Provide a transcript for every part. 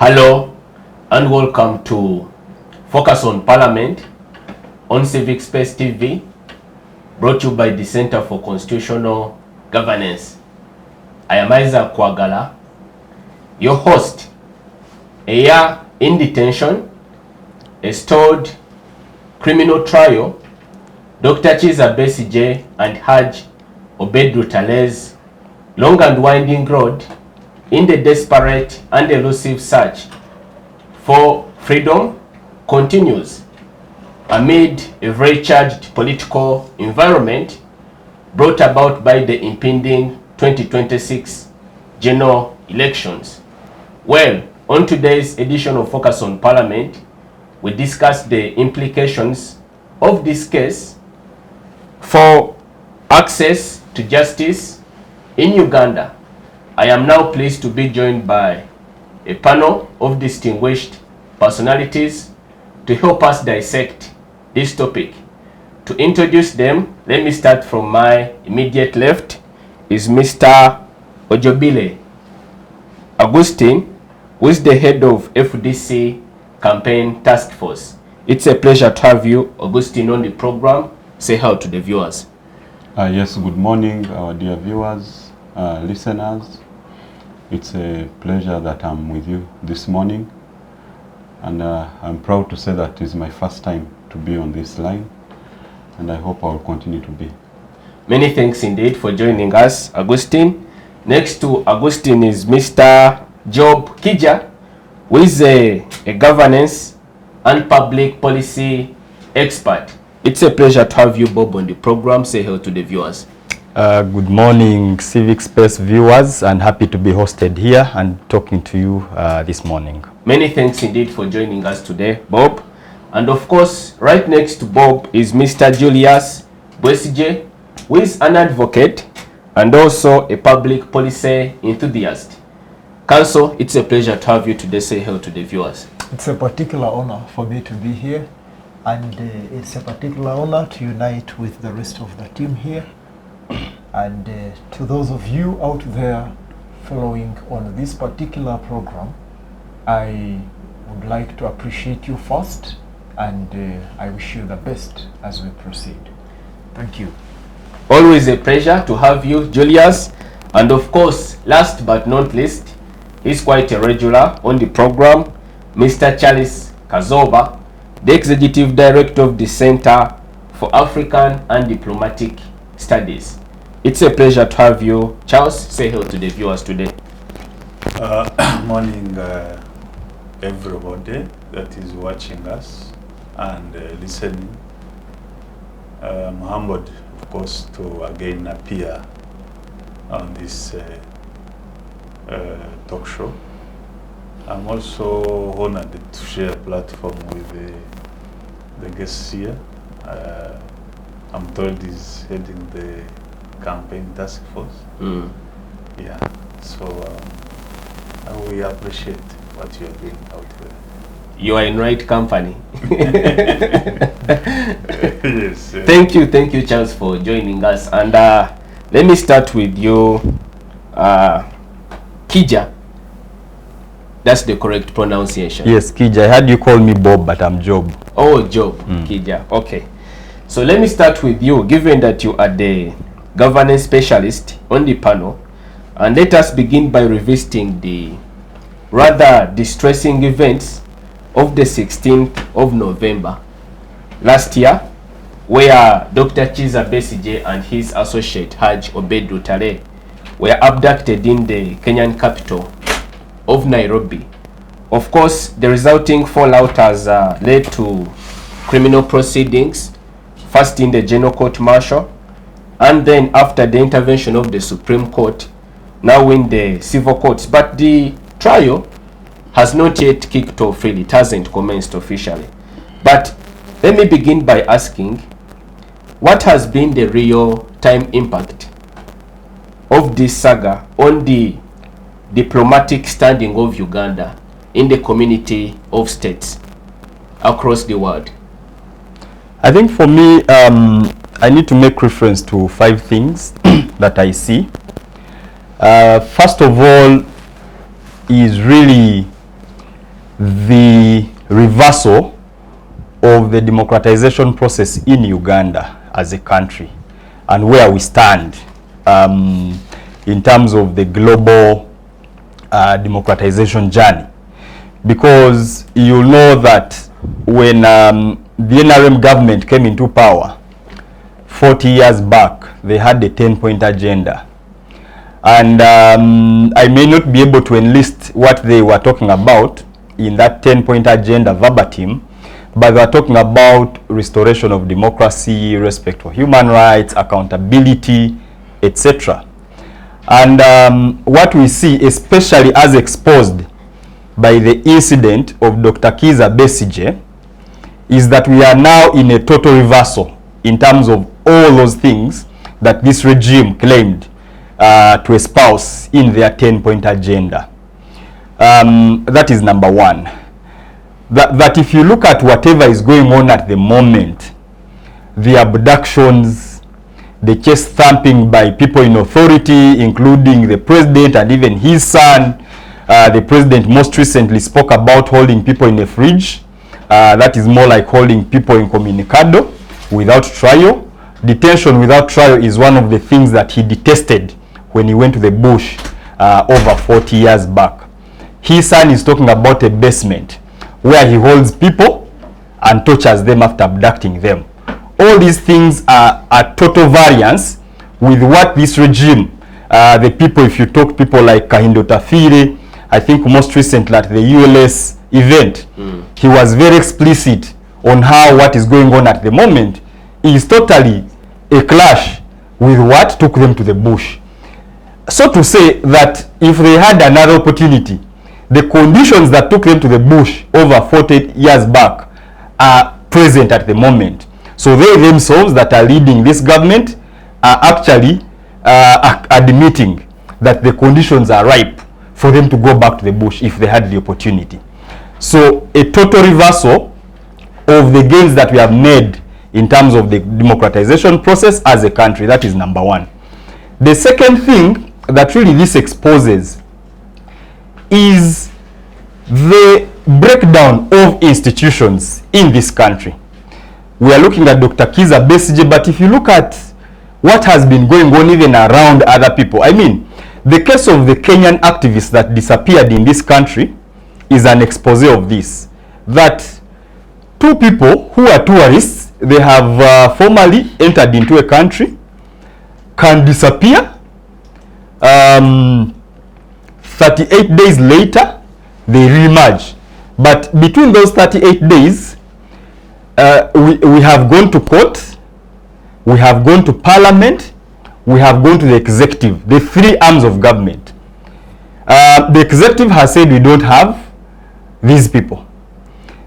Hello and welcome to Focus on Parliament on Civic Space TV, brought to you by the Center for Constitutional Governance. I am Kwagala, your host. A year in detention, a stalled criminal trial, Dr. Kizza Besigye and Haj Obedrutale's long and winding road in the desperate and elusive search for freedom continues amid a very charged political environment brought about by the impending 2026 general elections. Well, on today's edition of Focus on Parliament, we discuss the implications of this case for access to justice in Uganda. I am now pleased to be joined by a panel of distinguished personalities to help us dissect this topic. To introduce them, let me start from my immediate left is Mr. Ojobile Augustine, who is the head of FDC Campaign Task Force. It's a pleasure to have you, Augustine, on the program. Say hello to the viewers. Yes, good morning, our dear viewers, listeners. It's a pleasure that I'm with you this morning, and I'm proud to say that it's my first time to be on this line, and I hope I will continue to be. Many thanks indeed for joining us, Augustine. Next to Augustine is Mr. Job Kiija, who is a governance and public policy expert. It's a pleasure to have you, Bob, on the program. Say hello to the viewers. Good morning, Civic Space viewers, and happy to be hosted here and talking to you this morning. Many thanks indeed for joining us today, Bob. And of course, right next to Bob is Mr. Julius Bwesigye, who is an advocate and also a public policy enthusiast. Council, it's a pleasure to have you today. Say hello to the viewers. It's a particular honor for me to be here, and it's a particular honor to unite with the rest of the team here. And to those of you out there following on this particular program, I would like to appreciate you first, and I wish you the best as we proceed. Thank you. Always a pleasure to have you, Julius. And of course, last but not least, he's quite a regular on the program, Mr. Charles Kazooba, the Executive Director of the Center for African and Diplomatic Studies. It's a pleasure to have you, Charles. Say hello to the viewers today. Morning, everybody that is watching us and listening. I'm humbled, of course, to again appear on this talk show. I'm also honored to share a platform with the guests here. I'm told he's heading the campaign task force. Yeah, so we appreciate what you're doing out there. You are in right company. Yes. Thank you, Charles, for joining us. And let me start with you, Kiija. That's the correct pronunciation. Yes, Kiija. I heard you call me Bob, but I'm Job. Oh, Job. Kiija. Okay. So let me start with you, given that you are the governance specialist on the panel, and let us begin by revisiting the rather distressing events of the 16th of November last year, where Dr. Kizza Besigye and his associate Haj Obedrutale were abducted in the Kenyan capital of Nairobi. Of course, the resulting fallout has led to criminal proceedings, first in the General Court Martial, and then after the intervention of the Supreme Court, now in the civil courts. But the trial has not yet kicked off, really. It hasn't commenced officially. But let me begin by asking, what has been the real-time impact of this saga on the diplomatic standing of Uganda in the community of states across the world? I think for me, I need to make reference to 5 things that I see. First of all, is really the reversal of the democratization process in Uganda as a country and where we stand in terms of the global democratization journey. Because you know that when the NRM government came into power 40 years back, they had a 10-point agenda. And I may not be able to enlist what they were talking about in that 10-point agenda verbatim, but they are talking about restoration of democracy, respect for human rights, accountability, etc. And what we see, especially as exposed by the incident of Dr. Kizza Besigye, is that we are now in a total reversal in terms of all those things that this regime claimed to espouse in their 10-point agenda. That is number one. That if you look at whatever is going on at the moment, the abductions, the chest thumping by people in authority, including the president and even his son. The president most recently spoke about holding people in a fridge. That is more like holding people incommunicado without trial. Detention without trial is one of the things that he detested when he went to the bush over 40 years back. His son is talking about a basement where he holds people and tortures them after abducting them. All these things are at total variance with what this regime, the people, if you talk to people like Kahindo Tafire, I think most recently at the ULS event, he was very explicit on how what is going on at the moment is totally a clash with what took them to the bush. So to say that if they had another opportunity, the conditions that took them to the bush over 40 years back are present at the moment. So they themselves that are leading this government are actually admitting that the conditions are ripe for them to go back to the bush if they had the opportunity. So a total reversal of the gains that we have made in terms of the democratization process as a country. That is number one. The second thing that really this exposes is the breakdown of institutions in this country. We are looking at Dr. Kizza Besigye, but if you look at what has been going on even around other people, I mean, the case of the Kenyan activists that disappeared in this country is an expose of this. That two people who are tourists, they have formally entered into a country, can disappear. 38 days later, they re-emerge. But between those 38 days, we have gone to court, we have gone to parliament, we have gone to the executive, the three arms of government. The executive has said we don't have these people.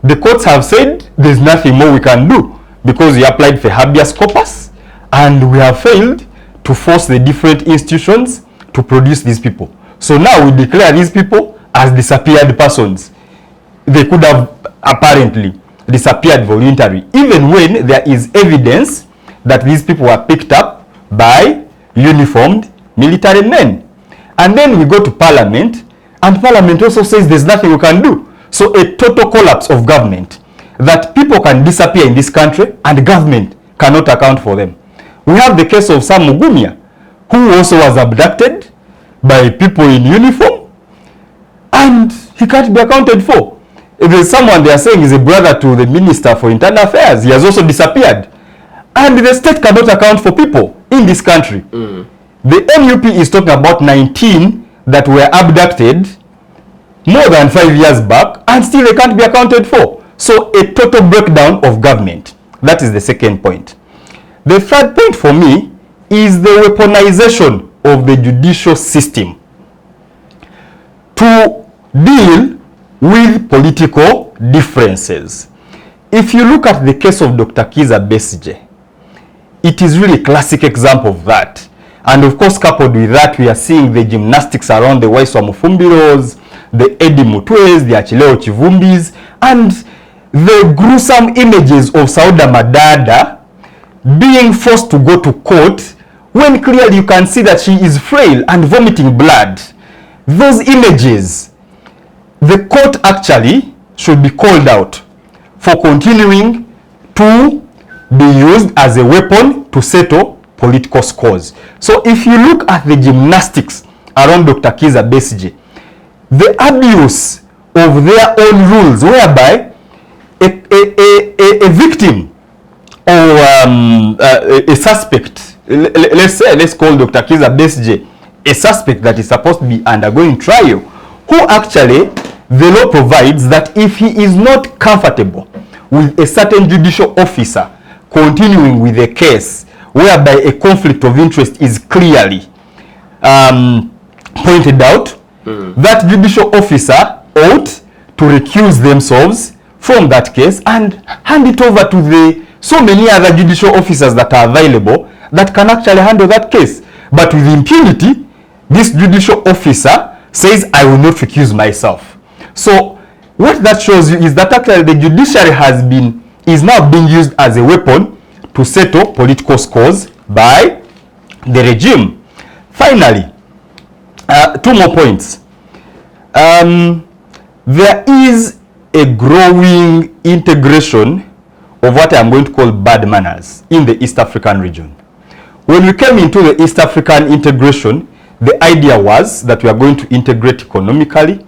The courts have said there's nothing more we can do because we applied for habeas corpus and we have failed to force the different institutions to produce these people. So now we declare these people as disappeared persons. They could have apparently disappeared voluntarily, even when there is evidence that these people were picked up by uniformed military men. And then we go to parliament, and parliament also says there's nothing we can do. So a total collapse of government, that people can disappear in this country and government cannot account for them. We have the case of Sam Mugumya, who also was abducted by people in uniform, and he can't be accounted for. There's someone they are saying is a brother to the Minister for Internal Affairs. He has also disappeared. And the state cannot account for people in this country. The NUP is talking about 19 that were abducted more than 5 years back, and still they can't be accounted for. So a total breakdown of government. That is the second point. The third point for me is the weaponization of the judicial system to deal with political differences. If you look at the case of Dr. Kizza Besigye, it is really a classic example of that. And of course, coupled with that, we are seeing the gymnastics around the Waiswa Mufumbiros, the Eddie Mutwes, the Achileo Chivumbis, and the gruesome images of Sauda Madada being forced to go to court when clearly you can see that she is frail and vomiting blood. Those images, the court actually should be called out for continuing to be used as a weapon to settle political scores. So if you look at the gymnastics around Dr. Kizza Besigye, the abuse of their own rules whereby a victim or a suspect, let's call Dr. Kizza Besigye a suspect that is supposed to be undergoing trial, who actually the law provides that if he is not comfortable with a certain judicial officer continuing with a case whereby a conflict of interest is clearly pointed out, that judicial officer ought to recuse themselves from that case and hand it over to the so many other judicial officers that are available that can actually handle that case. But with impunity, this judicial officer says, I will not recuse myself. So what that shows you is that actually the judiciary is now being used as a weapon to settle political scores by the regime. Finally, 2 more points. There is a growing integration of what I'm going to call bad manners in the East African region. When we came into the East African integration, the idea was that we are going to integrate economically,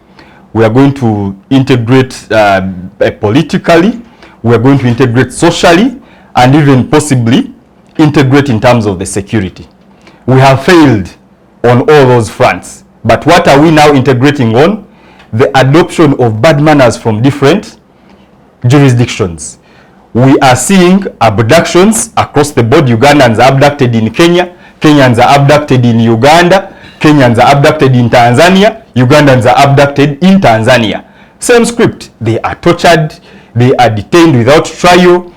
we are going to integrate politically, we are going to integrate socially, and even possibly integrate in terms of the security. We have failed on all those fronts. But what are we now integrating on? The adoption of bad manners from different jurisdictions. We are seeing abductions across the board. Ugandans are abducted in Kenya, Kenyans are abducted in Uganda, Kenyans are abducted in Tanzania, Ugandans are abducted in Tanzania. Same script. They are tortured, they are detained without trial.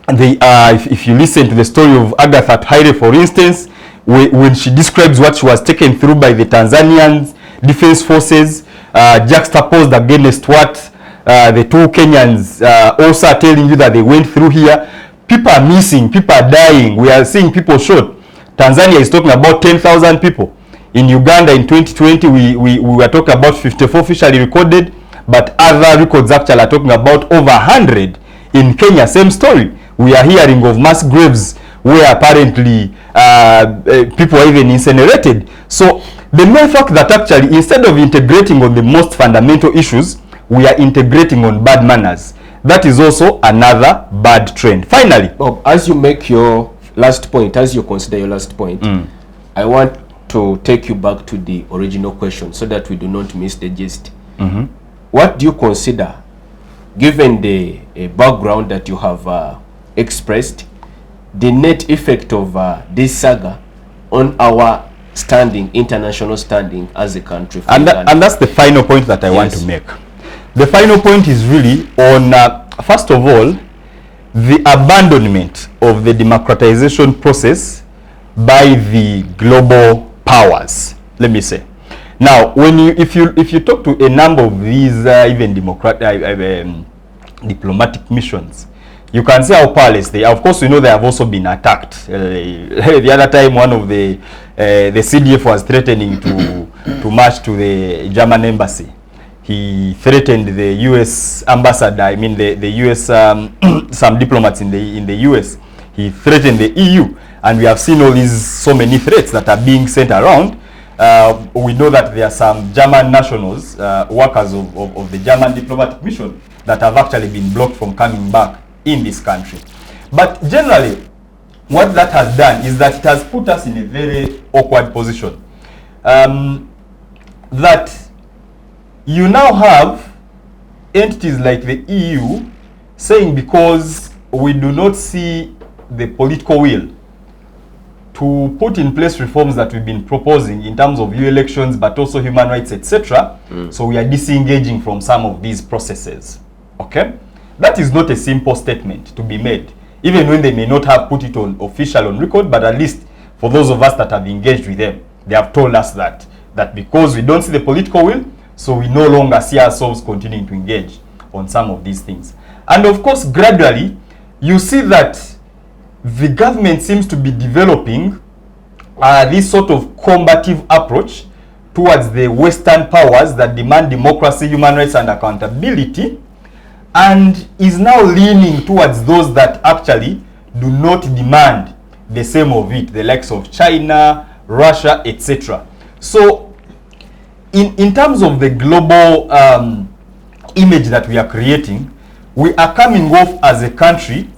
If you listen to the story of Agatha Thaire, for instance, when she describes what she was taken through by the Tanzanian defense forces, juxtaposed against what the 2 Kenyans also are telling you that they went through here. People are missing, people are dying, we are seeing people shot. Tanzania is talking about 10,000 people. In Uganda in 2020, we were talking about 54 officially recorded, but other records actually are talking about over 100. In Kenya, same story. We are hearing of mass graves where apparently people are even incinerated. So the mere fact that actually instead of integrating on the most fundamental issues, we are integrating on bad manners. That is also another bad trend. Finally, Bob, as you make your last point, as you consider your last point, I want to take you back to the original question so that we do not miss the gist. What do you consider, given the background that you have expressed, the net effect of this saga on our standing, international standing as a country? And that's the final point that I want to make. The final point is really on, first of all, the abandonment of the democratization process by the global powers, let me say. Now, if you talk to a number of these even diplomatic missions, you can see how powerless they are. Of course, we know they have also been attacked. The other time, one of the CDF was threatening to march to the German embassy. He threatened the U.S. ambassador. I mean, the U.S. some diplomats in the U.S. He threatened the EU, and we have seen all these so many threats that are being sent around. We know that there are some German nationals, workers of the German diplomatic mission, that have actually been blocked from coming back in this country. But generally, what that has done is that it has put us in a very awkward position. That you now have entities like the EU saying, because we do not see the political will to put in place reforms that we've been proposing in terms of new elections, but also human rights, etc. So we are disengaging from some of these processes. Okay? That is not a simple statement to be made, even when they may not have put it on official on record, but at least for those of us that have engaged with them, they have told us that because we don't see the political will, so we no longer see ourselves continuing to engage on some of these things. And of course, gradually, you see that the government seems to be developing this sort of combative approach towards the Western powers that demand democracy, human rights, and accountability, and is now leaning towards those that actually do not demand the same of it, the likes of China, Russia, etc. So, in terms of the global image that we are creating, we are coming off as a country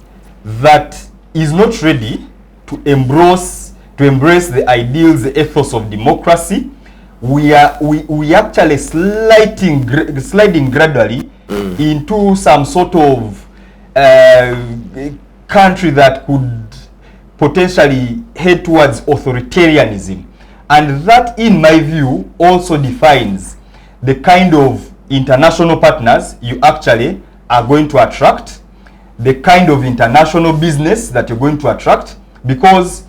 that is not ready to embrace the ideals, the ethos of democracy. We actually sliding gradually into some sort of country that could potentially head towards authoritarianism. And that, in my view, also defines the kind of international partners you actually are going to attract, the kind of international business that you're going to attract, because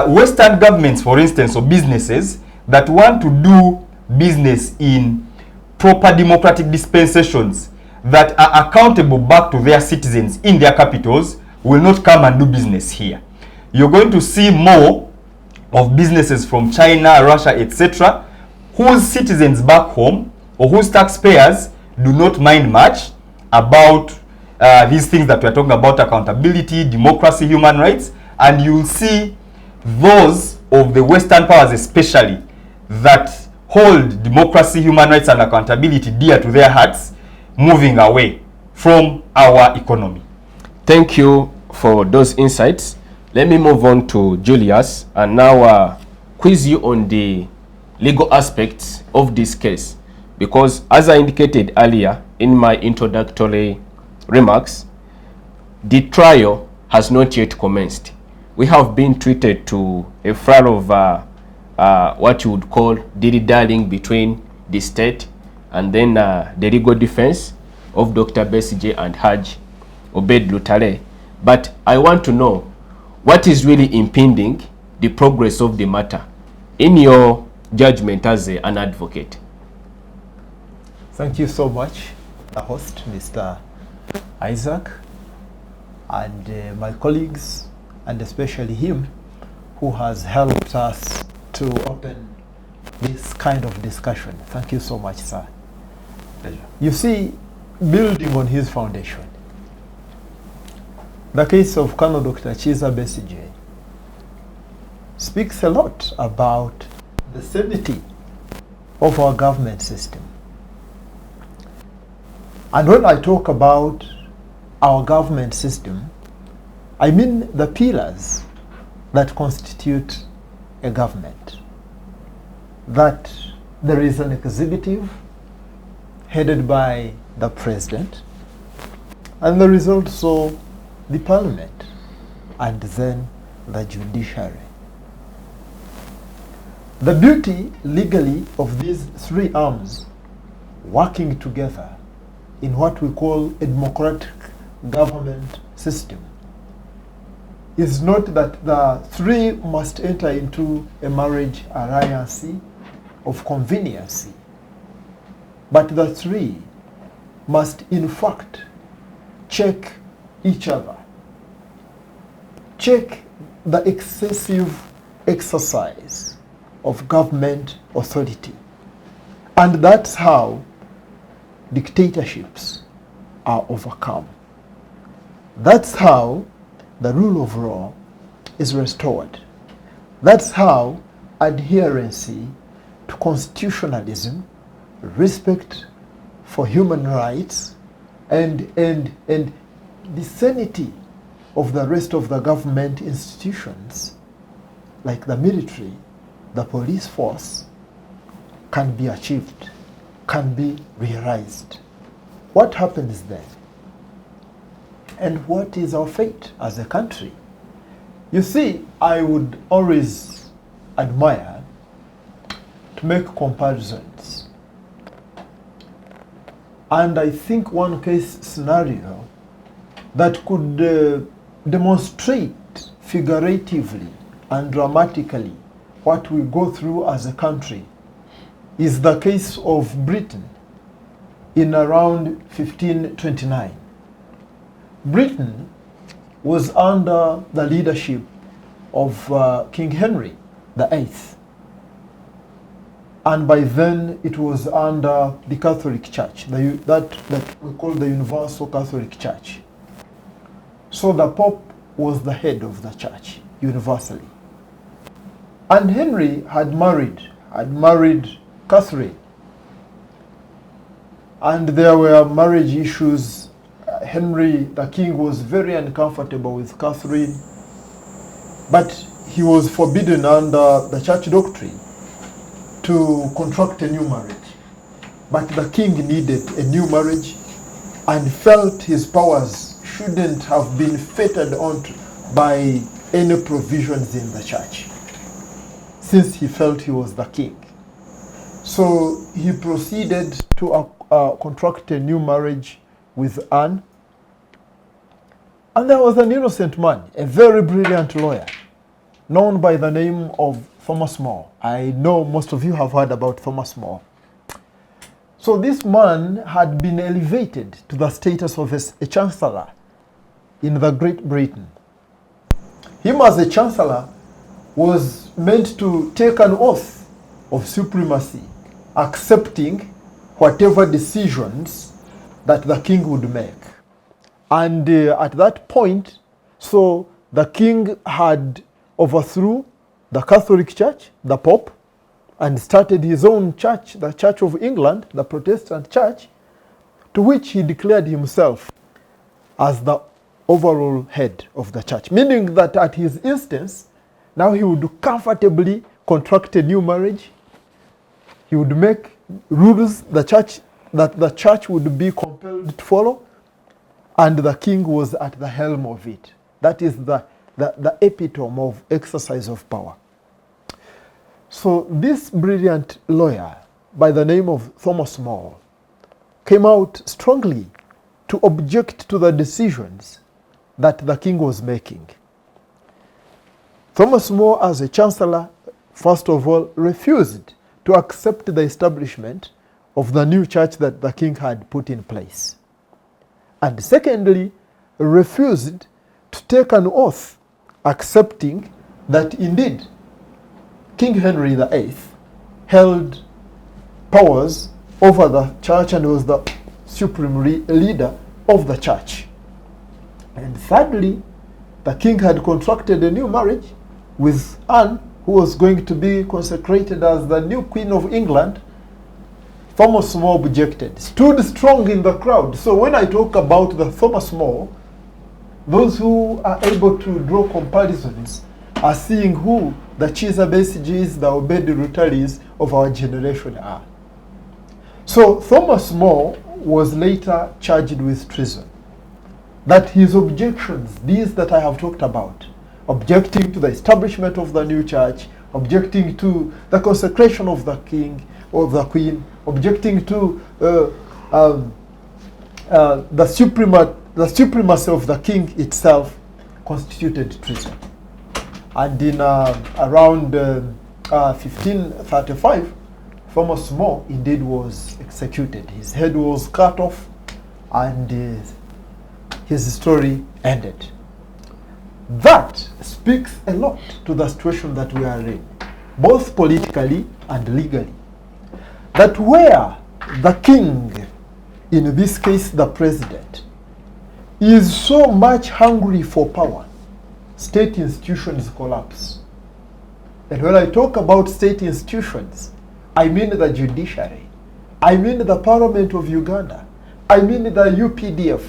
Western governments, for instance, or businesses that want to do business in proper democratic dispensations that are accountable back to their citizens in their capitals will not come and do business here. You're going to see more of businesses from China, Russia, etc., whose citizens back home or whose taxpayers do not mind much about these things that we're talking about: accountability, democracy, human rights. And you'll see those of the Western powers especially that hold democracy, human rights, and accountability dear to their hearts moving away from our economy. Thank you for those insights. Let me move on to Julius and now quiz you on the legal aspects of this case, because as I indicated earlier in my introductory remarks, the trial has not yet commenced. We have been treated to a flurry of what you would call dilly-dallying between the state and then the legal defense of Dr. Besigye and Haj Obed Lutale. But I want to know what is really impeding the progress of the matter in your judgment as an advocate. Thank you so much, the host, Mr. Isaac, and my colleagues, and especially him, who has helped us to open this kind of discussion. Thank you so much, sir. Pleasure. You see, building on his foundation, the case of Colonel Dr. Kizza Besigye speaks a lot about the sanity of our government system. And when I talk about our government system, I mean the pillars that constitute a government. That there is an executive headed by the president, and there is also the parliament, and then the judiciary. The beauty legally of these three arms working together in what we call a democratic government system is not that the three must enter into a marriage alliance of convenience, but the three must in fact check each other, check the excessive exercise of government authority. And that's how dictatorships are overcome. That's how the rule of law is restored. That's how adherence to constitutionalism, respect for human rights, and the sanity of the rest of the government institutions, like the military, the police force, can be achieved, can be realized. What happens then? And what is our fate as a country? You see, I would always admire to make comparisons. And I think one case scenario that could demonstrate figuratively and dramatically what we go through as a country is the case of Britain in around 1529. Britain was under the leadership of King Henry VIII. and by then it was under the Catholic Church, that we call the Universal Catholic Church. So the Pope was the head of the church, universally. And Henry had married Catherine. And there were marriage issues. Henry, the king, was very uncomfortable with Catherine, but he was forbidden under the church doctrine to contract a new marriage. But the king needed a new marriage and felt his powers shouldn't have been fettered on by any provisions in the church, since he felt he was the king. So he proceeded to contract a new marriage with Anne. And there was an innocent man, a very brilliant lawyer, known by the name of Thomas More. I know most of you have heard about Thomas More. So this man had been elevated to the status of a chancellor in the Great Britain. Him as a chancellor was meant to take an oath of supremacy, accepting whatever decisions that the king would make. And at that point, so the king had overthrew the Catholic Church, the Pope, and started his own church, the Church of England, the Protestant Church, to which he declared himself as the overall head of the church, meaning that at his instance, now he would comfortably contract a new marriage. He would make rules that the church would be compelled to follow, and the king was at the helm of it. That is the epitome of exercise of power. So this brilliant lawyer by the name of Thomas More came out strongly to object to the decisions that the king was making. Thomas More, as a chancellor, first of all, refused to accept the establishment of the new church that the king had put in place. And secondly, refused to take an oath accepting that indeed King Henry VIII held powers over the church and was the supreme leader of the church. And thirdly, the king had contracted a new marriage with Anne, who was going to be consecrated as the new Queen of England. Thomas More objected, stood strong in the crowd. So when I talk about the Thomas More, those who are able to draw comparisons are seeing who the Kizza Besigyes, the Obedi Rutalis of our generation are. So Thomas More was later charged with treason. That his objections, these that I have talked about, objecting to the establishment of the new church, objecting to the consecration of the king or the queen, objecting to the supremacy of the king itself, constituted treason. And in around 1535, Thomas More indeed was executed. His head was cut off and his story ended. That speaks a lot to the situation that we are in, both politically and legally. That where the king, in this case the president, is so much hungry for power, state institutions collapse. And when I talk about state institutions, I mean the judiciary, I mean the Parliament of Uganda, I mean the UPDF,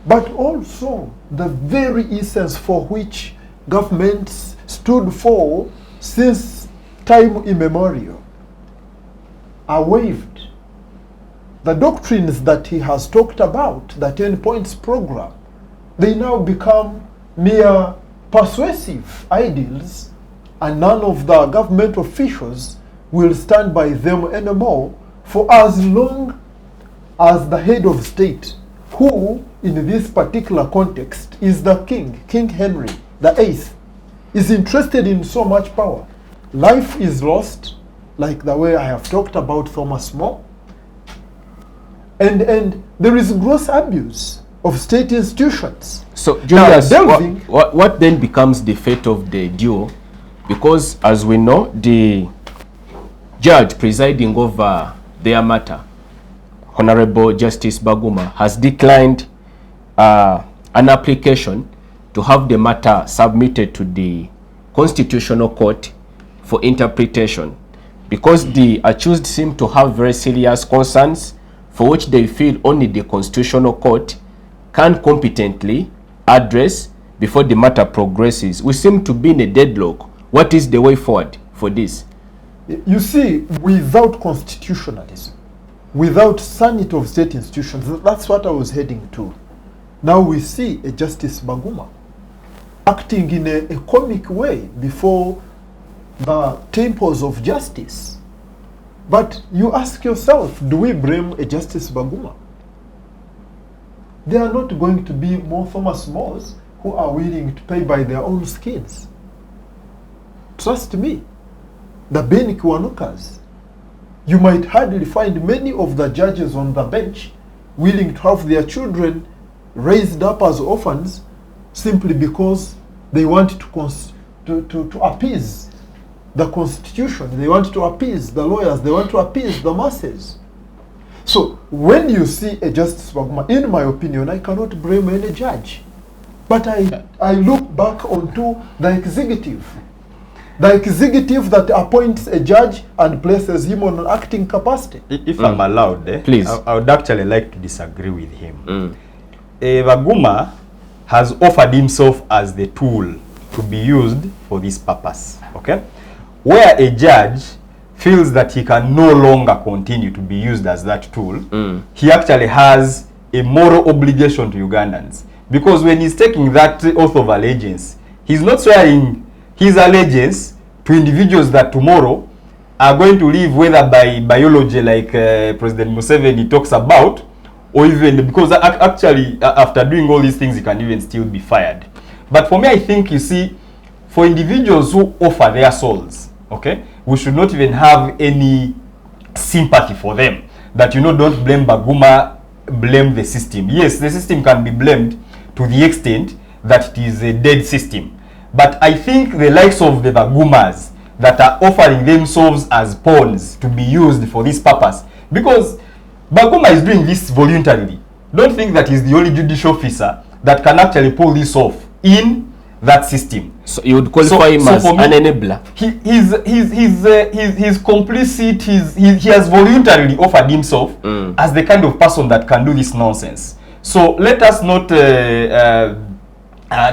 but also the very essence for which governments stood for since time immemorial are waived. The doctrines that he has talked about, the 10 points program, they now become mere persuasive ideals, and none of the government officials will stand by them anymore for as long as the head of state, who in this particular context is the king, King Henry VIII, is interested in so much power. Life is lost, like the way I have talked about Thomas More, and there is gross abuse of state institutions. So, Julius, what then becomes the fate of the duo? Because as we know, the judge presiding over their matter, Honorable Justice Baguma, has declined an application to have the matter submitted to the Constitutional Court for interpretation, because the accused seem to have very serious concerns for which they feel only the Constitutional Court can competently address before the matter progresses. We seem to be in a deadlock. What is the way forward for this? You see, without constitutionalism, without sanity of state institutions, that's what I was heading to. Now we see a Justice Baguma acting in a comic way before the temples of justice. But you ask yourself, do we blame a Justice Baguma? There are not going to be more Thomas Moores who are willing to pay by their own skins. Trust me, the Ben Kiwanukas, you might hardly find many of the judges on the bench willing to have their children raised up as orphans simply because they want to appease the Constitution, they want to appease the lawyers, they want to appease the masses. So when you see a Justice Baguma, in my opinion, I cannot blame any judge. But I look back onto the executive that appoints a judge and places him on an acting capacity. If I'm allowed, please. I would actually like to disagree with him. Baguma has offered himself as the tool to be used for this purpose, okay? Where a judge feels that he can no longer continue to be used as that tool, he actually has a moral obligation to Ugandans. Because when he's taking that oath of allegiance, he's not swearing his allegiance to individuals that tomorrow are going to live whether by biology like President Museveni talks about, or even because actually after doing all these things he can even still be fired. But for me, I think, you see, for individuals who offer their souls, okay, we should not even have any sympathy for them. That, you know, don't blame Baguma, blame the system. Yes, the system can be blamed to the extent that it is a dead system. But I think the likes of the Bagumas that are offering themselves as pawns to be used for this purpose, because Baguma is doing this voluntarily. Don't think that he's the only judicial officer that can actually pull this off in that system. So you would qualify him as an enabler? He's complicit. He has voluntarily offered himself as the kind of person that can do this nonsense. So let us not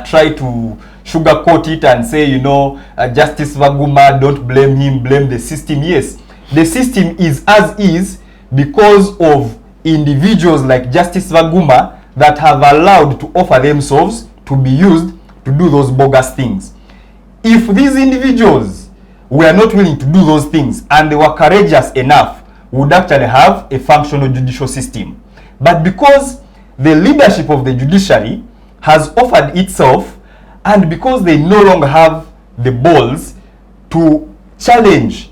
try to sugarcoat it and say, you know, Justice Baguma, don't blame him, blame the system. Yes, the system is as is because of individuals like Justice Baguma that have allowed to offer themselves to be used to do those bogus things. If these individuals were not willing to do those things and they were courageous enough, we would actually have a functional judicial system. But because the leadership of the judiciary has offered itself, and because they no longer have the balls to challenge,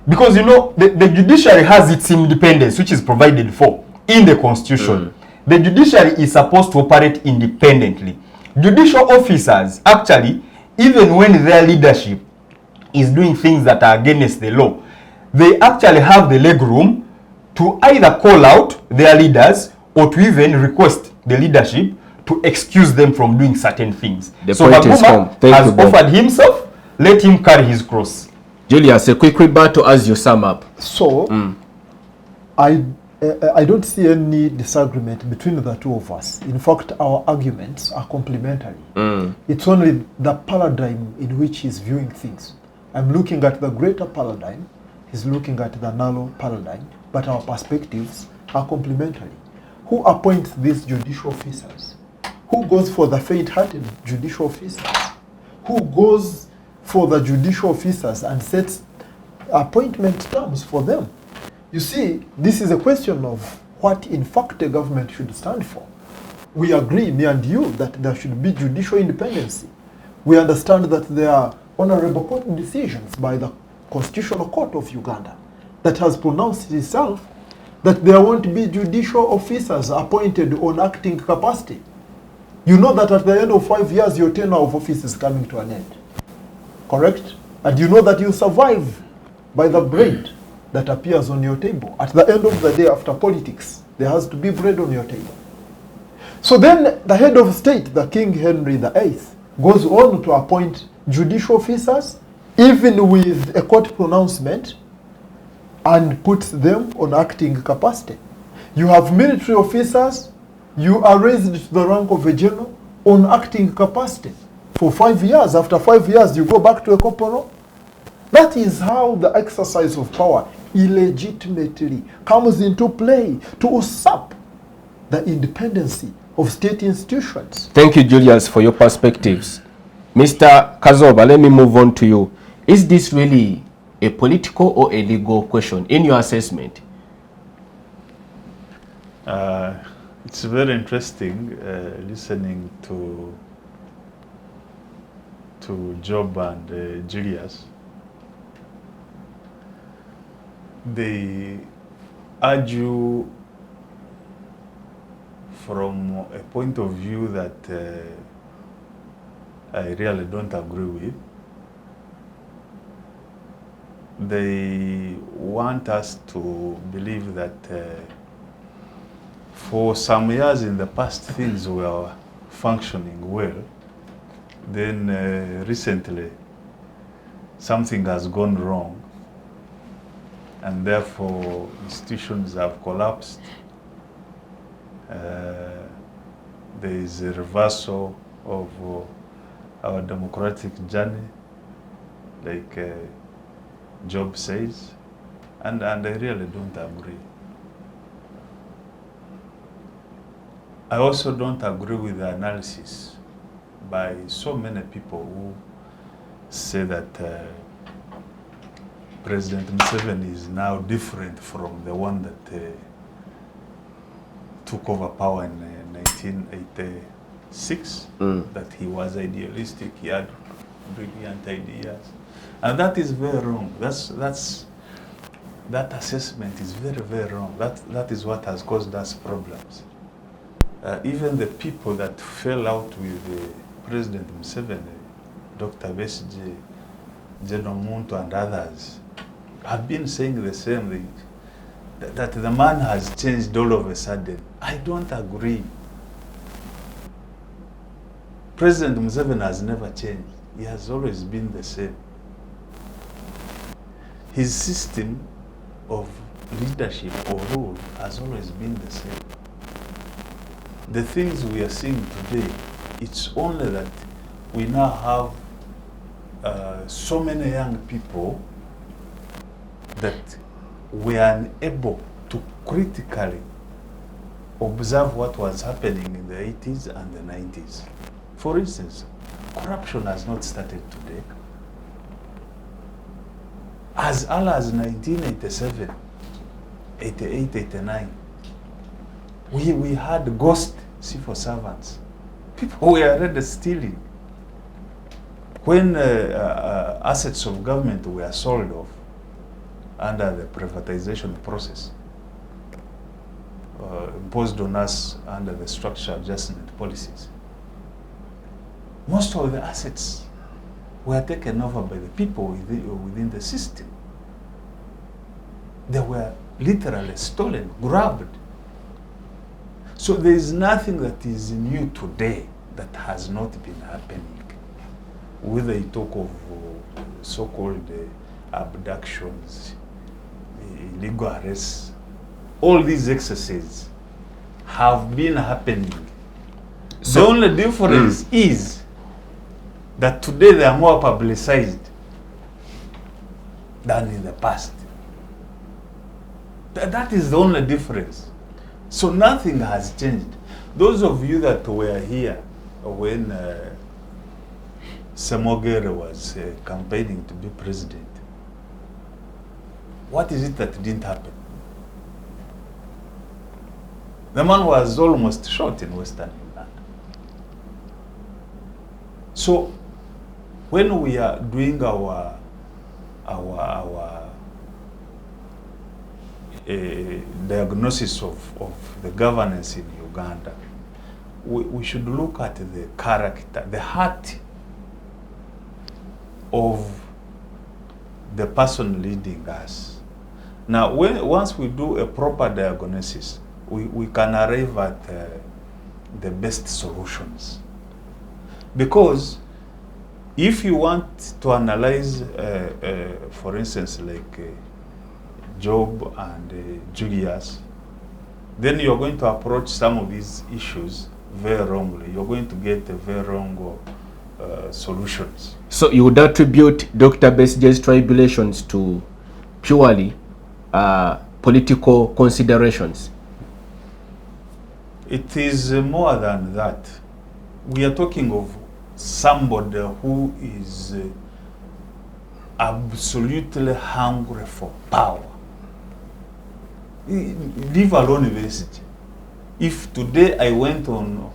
because, you know, the judiciary has its independence, which is provided for in the Constitution. The judiciary is supposed to operate independently. Judicial officers, actually, even when their leadership is doing things that are against the law, they actually have the leg room to either call out their leaders or to even request the leadership to excuse them from doing certain things. So Baguma has offered himself, let him carry his cross. Julius, a quick rebuttal as you sum up. So, I don't see any disagreement between the two of us. In fact, our arguments are complementary. It's only the paradigm in which he's viewing things. I'm looking at the greater paradigm, he's looking at the narrow paradigm, but our perspectives are complementary. Who appoints these judicial officers? Who goes for the faint-hearted judicial officers? Who goes for the judicial officers and sets appointment terms for them? You see, this is a question of what in fact a government should stand for. We agree, me and you, that there should be judicial independence. We understand that there are honorable court decisions by the Constitutional Court of Uganda that has pronounced itself that there won't be judicial officers appointed on acting capacity. You know that at the end of 5 years, your tenure of office is coming to an end. Correct? And you know that you survive by the braid. that appears on your table. At the end of the day, after politics, there has to be bread on your table. So then the head of state, the King Henry VIII, goes on to appoint judicial officers, even with a court pronouncement, and puts them on acting capacity. You have military officers, you are raised to the rank of a general on acting capacity for 5 years. After 5 years, you go back to a corporal. That is how the exercise of power illegitimately comes into play to usurp the independency of state institutions. Thank you, Julius, for your perspectives. Mr. Kazooba, let me move on to you. Is this really a political or a legal question in your assessment? It's very interesting listening to Job and Julius. They argue from a point of view that I really don't agree with. They want us to believe that for some years in the past things were functioning well. Then recently something has gone wrong, and therefore institutions have collapsed. There is a reversal of our democratic journey, like Job says, and I really don't agree. I also don't agree with the analysis by so many people who say that President Museveni is now different from the one that took over power in 1986, that he was idealistic, he had brilliant ideas. And that is very wrong. That assessment is very, very wrong. That is what has caused us problems. Even the people that fell out with President Museveni, Dr. Bwesigye, General Muntu and others, have been saying the same thing, that the man has changed all of a sudden. I don't agree. President Museveni has never changed. He has always been the same. His system of leadership or rule has always been the same. The things we are seeing today, it's only that we now have so many young people that we are unable to critically observe what was happening in the 80s and the 90s. For instance, corruption has not started today. As early as 1987, 88, 89, we had ghost civil servants. People were already stealing. When assets of government were sold off under the privatization process imposed on us under the structural adjustment policies, most of the assets were taken over by the people within the system. They were literally stolen, grabbed. So there is nothing that is new today that has not been happening. Whether you talk of so-called abductions, illegal arrests, all these excesses have been happening. So the only difference is that today they are more publicized than in the past. That is the only difference. So nothing has changed. Those of you that were here when Semogere was campaigning to be president, what is it that didn't happen? The man was almost shot in Western Uganda. So when we are doing our diagnosis of the governance in Uganda, we should look at the character, the heart of the person leading us. Now, once we do a proper diagnosis, we can arrive at the best solutions. Because if you want to analyze, for instance, like Job and Julius, then you're going to approach some of these issues very wrongly. You're going to get a very wrong solutions. So you would attribute Dr. Besigye's tribulations to purely political considerations? It is more than that. We are talking of somebody who is absolutely hungry for power. Leave alone Bwesigye. If today I went on,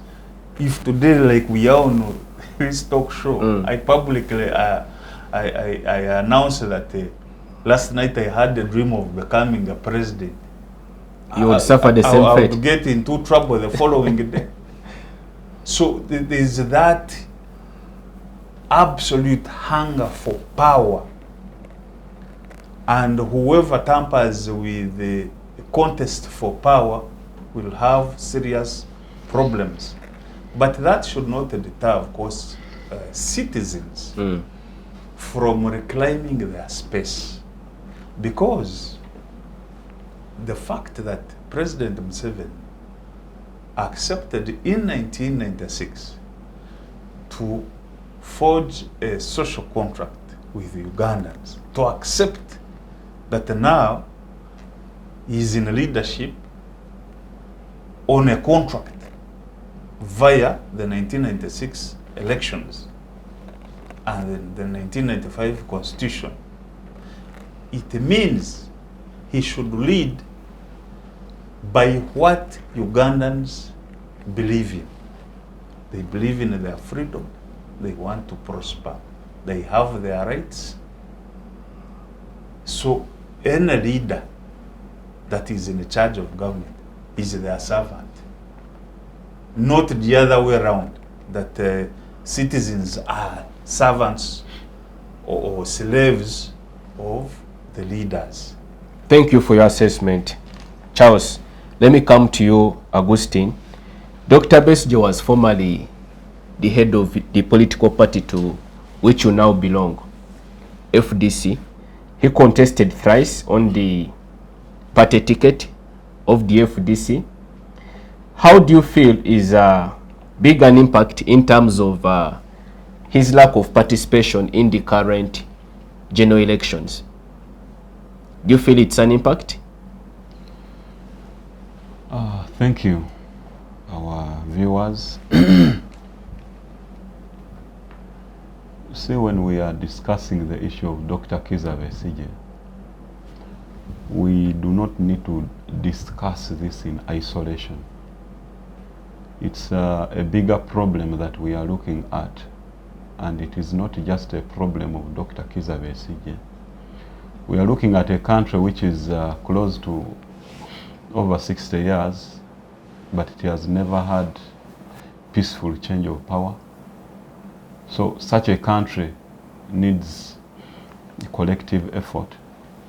if today like we are on this talk show, I publicly I announced that last night I had a dream of becoming a president. You would suffer the same I fate. would get into trouble the following day. So there's that absolute hunger for power, and whoever tampers with the contest for power will have serious problems. But that should not deter, of course, citizens from reclaiming their space. Because the fact that President Museveni accepted in 1996 to forge a social contract with the Ugandans, to accept that now he's in leadership on a contract via the 1996 elections and the 1995 constitution. It means he should lead by what Ugandans believe in. They believe in their freedom. They want to prosper. They have their rights. So any leader that is in charge of government is their servant. Not the other way around, that citizens are servants or slaves of the leaders. Thank you for your assessment. Charles, let me come to you, Augustine. Dr. Besigye was formerly the head of the political party to which you now belong, FDC. He contested thrice on the party ticket of the FDC. How do you feel is big an impact in terms of his lack of participation in the current general elections? Do you feel it's an impact? Thank you, our viewers. See, when we are discussing the issue of Dr. Kizza Besigye, we do not need to discuss this in isolation. It's a bigger problem that we are looking at, and it is not just a problem of Dr. Kizza Besigye. We are looking at a country which is close to over 60 years, but it has never had peaceful change of power. So such a country needs a collective effort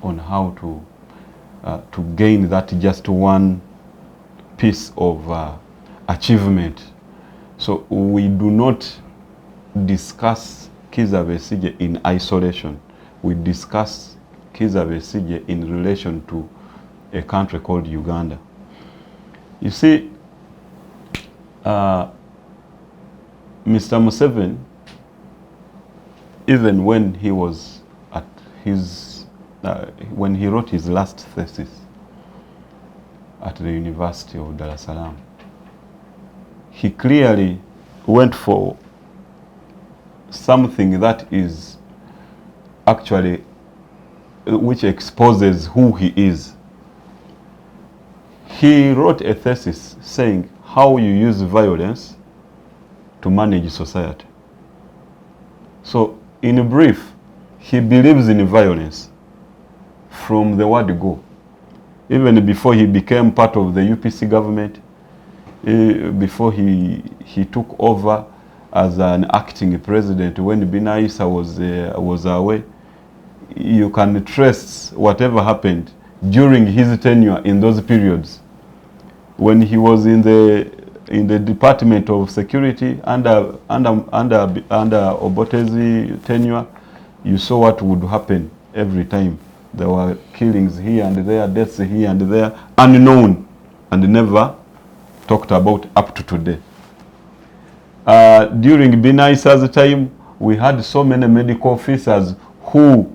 on how to gain that just one piece of achievement. So we do not discuss Kizza Besigye in isolation. We discuss Kizza Besigye in relation to a country called Uganda. You see, Mr. Museveni, even when he was at his, when he wrote his last thesis at the University of Dar es Salaam, he clearly went for something that is actually, which exposes who he is. He wrote a thesis saying how you use violence to manage society. So, in brief, he believes in violence from the word go. Even before he became part of the UPC government, before he took over as an acting president, when Bina Issa was away, you can trace whatever happened during his tenure in those periods. When he was in the Department of Security under Obote's tenure, you saw what would happen every time. There were killings here and there, deaths here and there, unknown and never talked about up to today. During Binaisa's time, we had so many medical officers who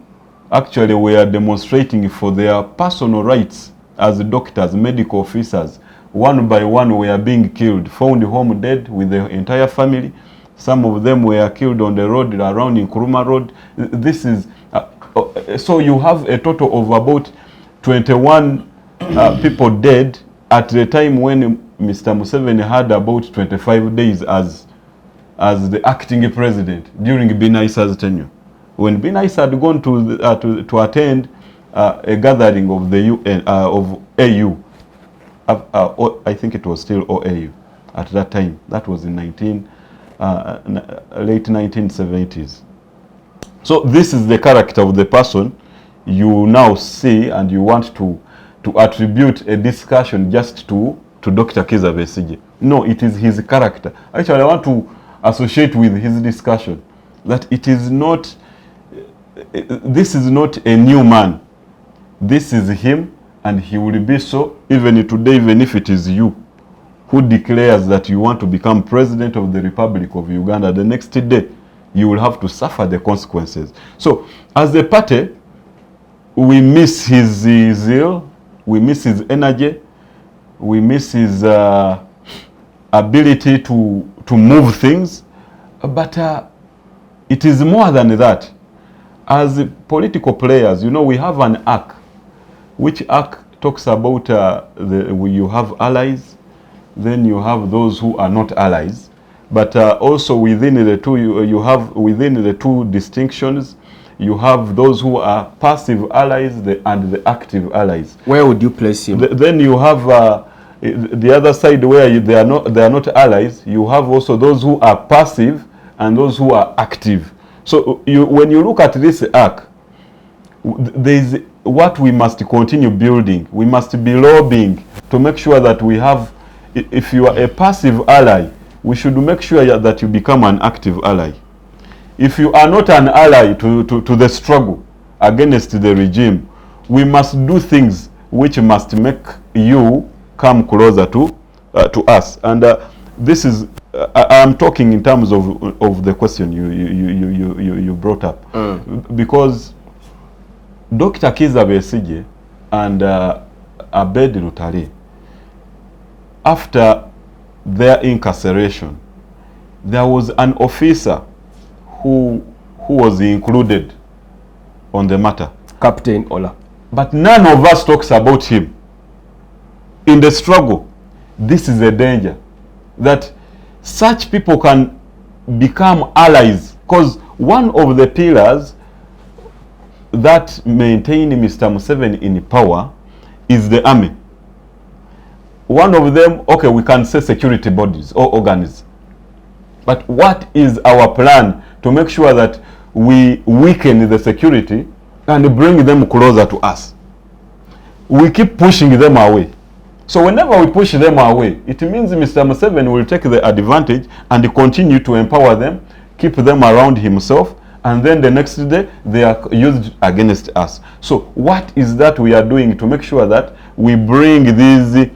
actually were demonstrating for their personal rights as doctors, medical officers. One by one were being killed, found home dead with the entire family. Some of them were killed on the road around Nkrumah Road. This is, so you have a total of about 21 people dead at the time when Mr. Museveni had about 25 days as the acting president during Binaisa's tenure. When Binaisa had gone to attend a gathering of the UN, of AU, I think it was still OAU at that time. That was in late 1970s. So this is the character of the person you now see, and you want to attribute a discussion just to Dr. Kizza Besigye. No, it is his character. Actually, I want to associate with his discussion that it is not, this is not a new man. This is him, and he will be so even today, even if it is you who declares that you want to become president of the Republic of Uganda. The next day, you will have to suffer the consequences. So, as a party, we miss his zeal, we miss his energy, we miss his ability to move things, but it is more than that. As political players, you know, we have an arc, which arc talks about you have allies, then you have those who are not allies, but also within the two, you have within the two distinctions, you have those who are passive allies and the active allies. Where would you place him? Then you have the other side where they are not allies. You have also those who are passive and those who are active. So when you look at this arc, there is what we must continue building. We must be lobbying to make sure that we have, if you are a passive ally, we should make sure that you become an active ally. If you are not an ally to the struggle against the regime, we must do things which must make you come closer to us. And this is, I'm talking in terms of the question you brought up. Because Dr. Kizza Besigye and Abed Lutale, after their incarceration, there was an officer who was included on the matter. Captain Ola. But none of us talks about him. In the struggle, this is a danger, that such people can become allies, because one of the pillars that maintain Mr. Museveni in power is the army. One of them, okay, we can say security bodies or organs. But what is our plan to make sure that we weaken the security and bring them closer to us? We keep pushing them away. So whenever we push them away, it means Mr. Museveni will take the advantage and continue to empower them, keep them around himself, and then the next day they are used against us. So what is that we are doing to make sure that we bring these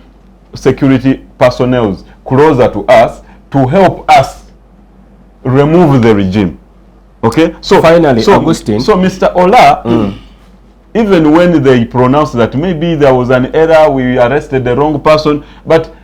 security personnel closer to us to help us remove the regime? Okay, so finally, Augustine. So Mr. Ola, even when they pronounced that maybe there was an error, we arrested the wrong person, but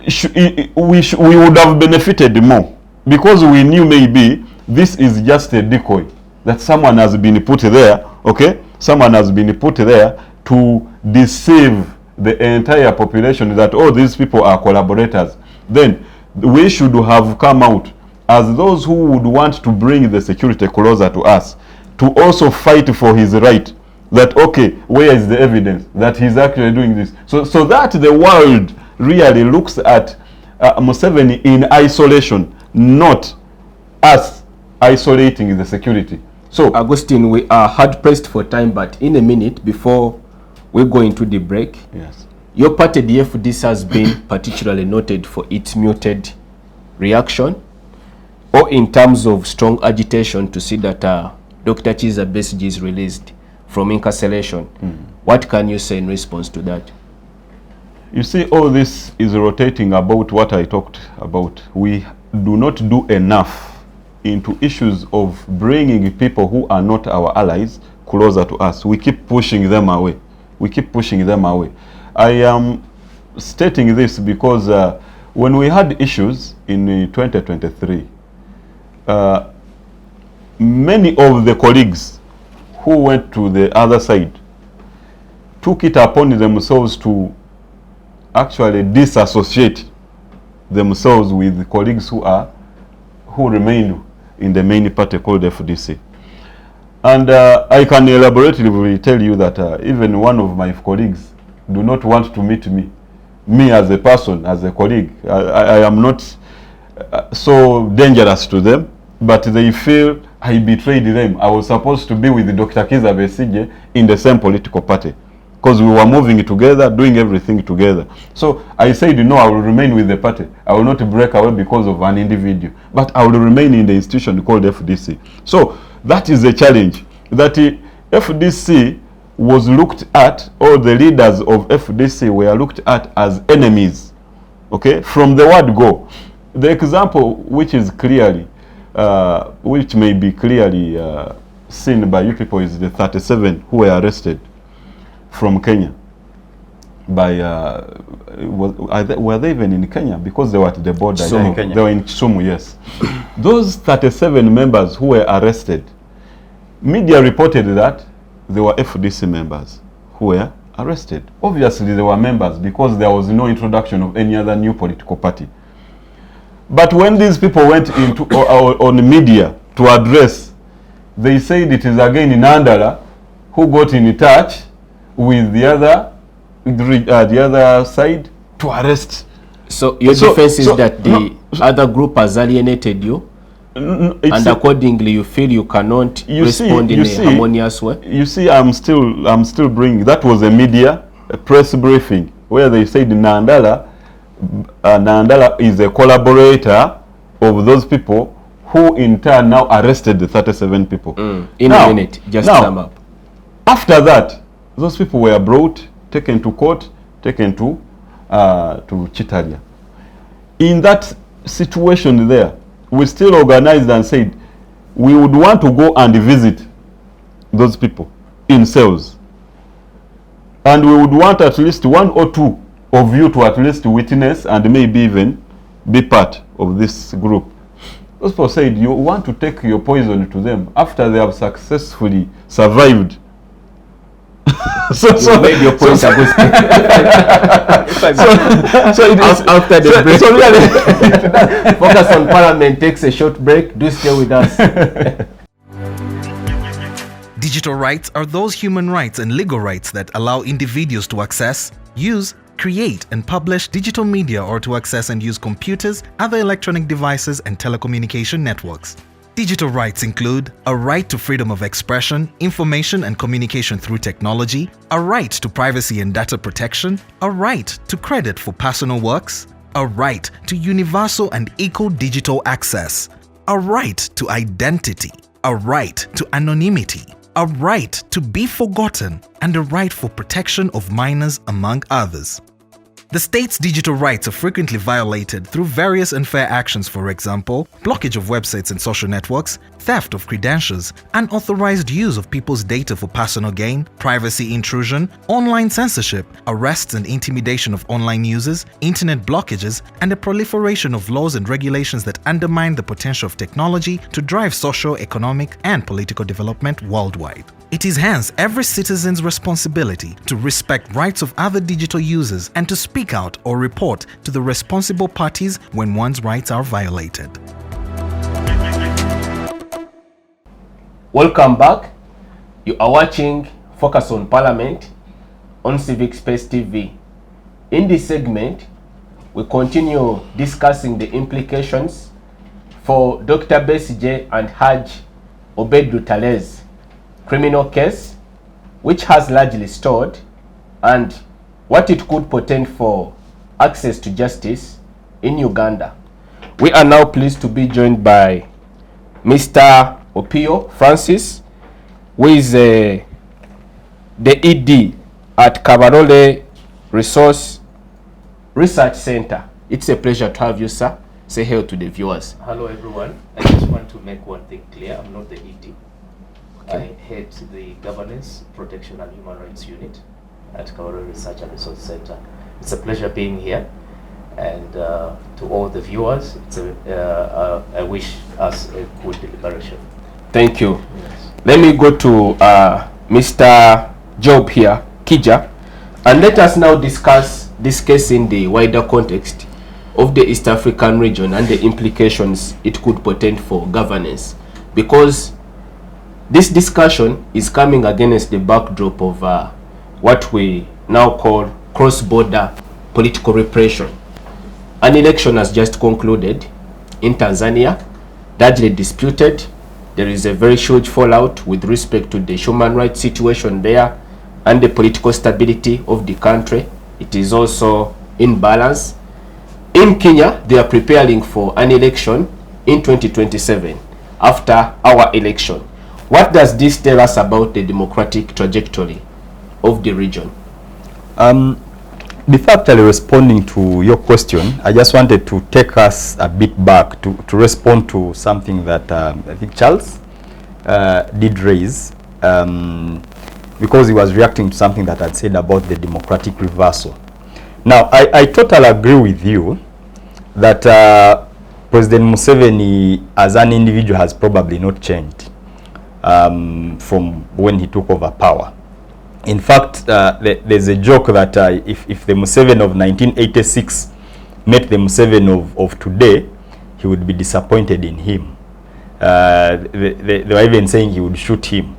we would have benefited more, because we knew maybe this is just a decoy, that someone has been put there, okay? Someone has been put there to deceive the entire population that, oh, these people are collaborators. Then we should have come out as those who would want to bring the security closer to us, to also fight for his right, that, okay, where is the evidence that he's actually doing this? So that the world really looks at Museveni in isolation, not us isolating the security. So, Augustine, we are hard pressed for time, but in a minute before we go into the break. Yes. Your party, the FDC, has been particularly noted for its muted reaction, or in terms of strong agitation to see that Dr. Kizza Besigye is released from incarceration. What can you say in response to that? You see, all this is rotating about what I talked about. We do not do enough into issues of bringing people who are not our allies closer to us. We keep pushing them away. We keep pushing them away. I am stating this because when we had issues in 2023, many of the colleagues who went to the other side took it upon themselves to actually disassociate themselves with the colleagues who remain in the main party called FDC. And I can elaboratively tell you that even one of my colleagues do not want to meet me as a person, as a colleague. I am not so dangerous to them, but they feel I betrayed them. I was supposed to be with Dr. Kizza Besigye in the same political party, because we were moving together, doing everything together. So I said, no, I will remain with the party. I will not break away because of an individual, but I will remain in the institution called FDC. So that is the challenge, that FDC was looked at, or the leaders of FDC were looked at as enemies, okay, from the word go. The example which is clearly, which may be clearly seen by you people is the 37 who were arrested from Kenya by were they even in Kenya? Because they were at the border. Kisumu. They were in Kisumu, yes. Those 37 members who were arrested, media reported that they were FDC members who were arrested. Obviously they were members because there was no introduction of any other new political party. But when these people went into on media to address, they said it is again Nandala who got in touch with the other side to arrest. So your defense is that the other group has alienated you, and accordingly you feel you cannot respond in a harmonious way? You see, I'm still bringing, that was a media, a press briefing, where they said Nandala is a collaborator of those people who in turn now arrested the 37 people. In a minute, just sum up. After that, those people were brought, taken to court, taken to Chitalia. In that situation there, we still organized and said we would want to go and visit those people in cells. And we would want at least one or two of you to at least witness and maybe even be part of this group. Those people said you want to take your poison to them after they have successfully survived. So you made your point, Augustine. So it is after the break. So really, Focus on Parliament takes a short break. Do stay with us. Digital rights are those human rights and legal rights that allow individuals to access, use, create and publish digital media, or to access and use computers, other electronic devices and telecommunication networks. Digital rights include a right to freedom of expression, information and communication through technology, a right to privacy and data protection, a right to credit for personal works, a right to universal and equal digital access, a right to identity, a right to anonymity, a right to be forgotten, and a right for protection of minors, among others. The state's digital rights are frequently violated through various unfair actions, for example, blockage of websites and social networks, theft of credentials, unauthorized use of people's data for personal gain, privacy intrusion, online censorship, arrests and intimidation of online users, internet blockages, and the proliferation of laws and regulations that undermine the potential of technology to drive social, economic, and political development worldwide. It is hence every citizen's responsibility to respect rights of other digital users and to speak out or report to the responsible parties when one's rights are violated. Welcome back. You are watching Focus on Parliament on Civic Space TV. In this segment, we continue discussing the implications for Dr. Besigye and Haj Obedru Tales criminal case, which has largely stalled and what it could portend for access to justice in Uganda. We are now pleased to be joined by Mr. Opio Francis, who is the ED at Kabarole Resource Research Center. It's a pleasure to have you, sir. Say hello to the viewers. Hello, everyone. I just want to make one thing clear. I'm not the ED. Okay. I head the Governance, Protection and Human Rights Unit at Kabarole Research and Resource Center. It's a pleasure being here. And to all the viewers, I wish us a good deliberation. Thank you. Yes. Let me go to Mr. Job here, Kiija, and let us now discuss this case in the wider context of the East African region and the implications it could portend for governance, because this discussion is coming against the backdrop of what we now call cross-border political repression. An election has just concluded in Tanzania, largely disputed. There is a very huge fallout with respect to the human rights situation there and the political stability of the country. It is also in balance. In Kenya, they are preparing for an election in 2027 after our election. What does this tell us about the democratic trajectory of the region? Before actually responding to your question, I just wanted to take us a bit back to respond to something that I think Charles did raise, because he was reacting to something that I'd said about the democratic reversal. Now, I totally agree with you that President Museveni as an individual has probably not changed from when he took over power. In fact, there's a joke that if the Museveni of 1986 met the Museveni of today, he would be disappointed in him. They were even saying he would shoot him.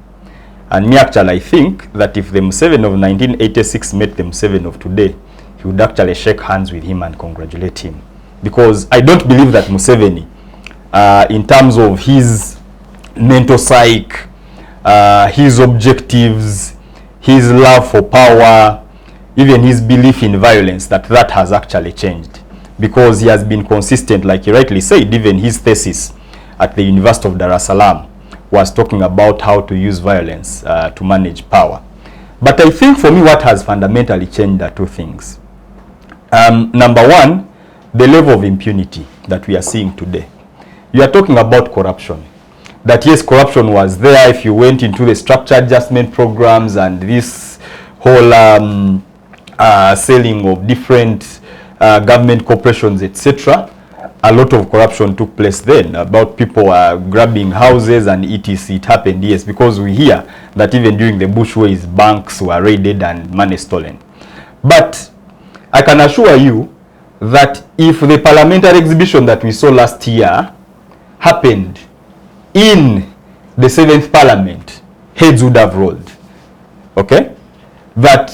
And me actually, I think that if the Museveni of 1986 met the Museveni of today, he would actually shake hands with him and congratulate him. Because I don't believe that Museveni, in terms of his mental psyche, his objectives, his love for power, even his belief in violence, that has actually changed. Because he has been consistent, like he rightly said. Even his thesis at the University of Dar es Salaam was talking about how to use violence to manage power. But I think for me what has fundamentally changed are two things. Number one, the level of impunity that we are seeing today. You are talking about corruption. That yes, corruption was there if you went into the structured adjustment programs and this whole selling of different government corporations, etc. A lot of corruption took place then, about people grabbing houses and etc. It happened, yes, because we hear that even during the Bushways, banks were raided and money stolen. But I can assure you that if the parliamentary exhibition that we saw last year happened in the 7th Parliament, heads would have rolled. Okay? That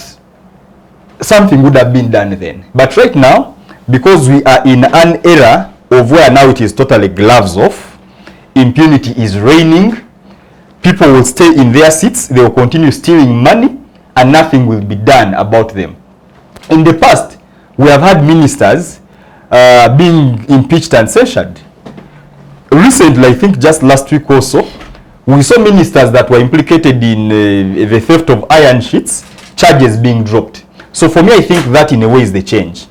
something would have been done then. But right now, because we are in an era of where now it is totally gloves off, impunity is reigning, people will stay in their seats, they will continue stealing money, and nothing will be done about them. In the past, we have had ministers being impeached and censured. Recently, I think just last week or so, we saw ministers that were implicated in the theft of iron sheets, charges being dropped. So for me, I think that in a way is the change.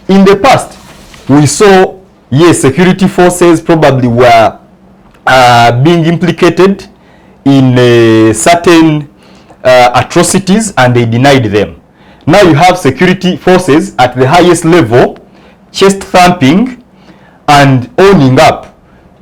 In the past, we saw, yes, security forces probably were being implicated in certain atrocities and they denied them. Now you have security forces at the highest level, chest thumping and owning up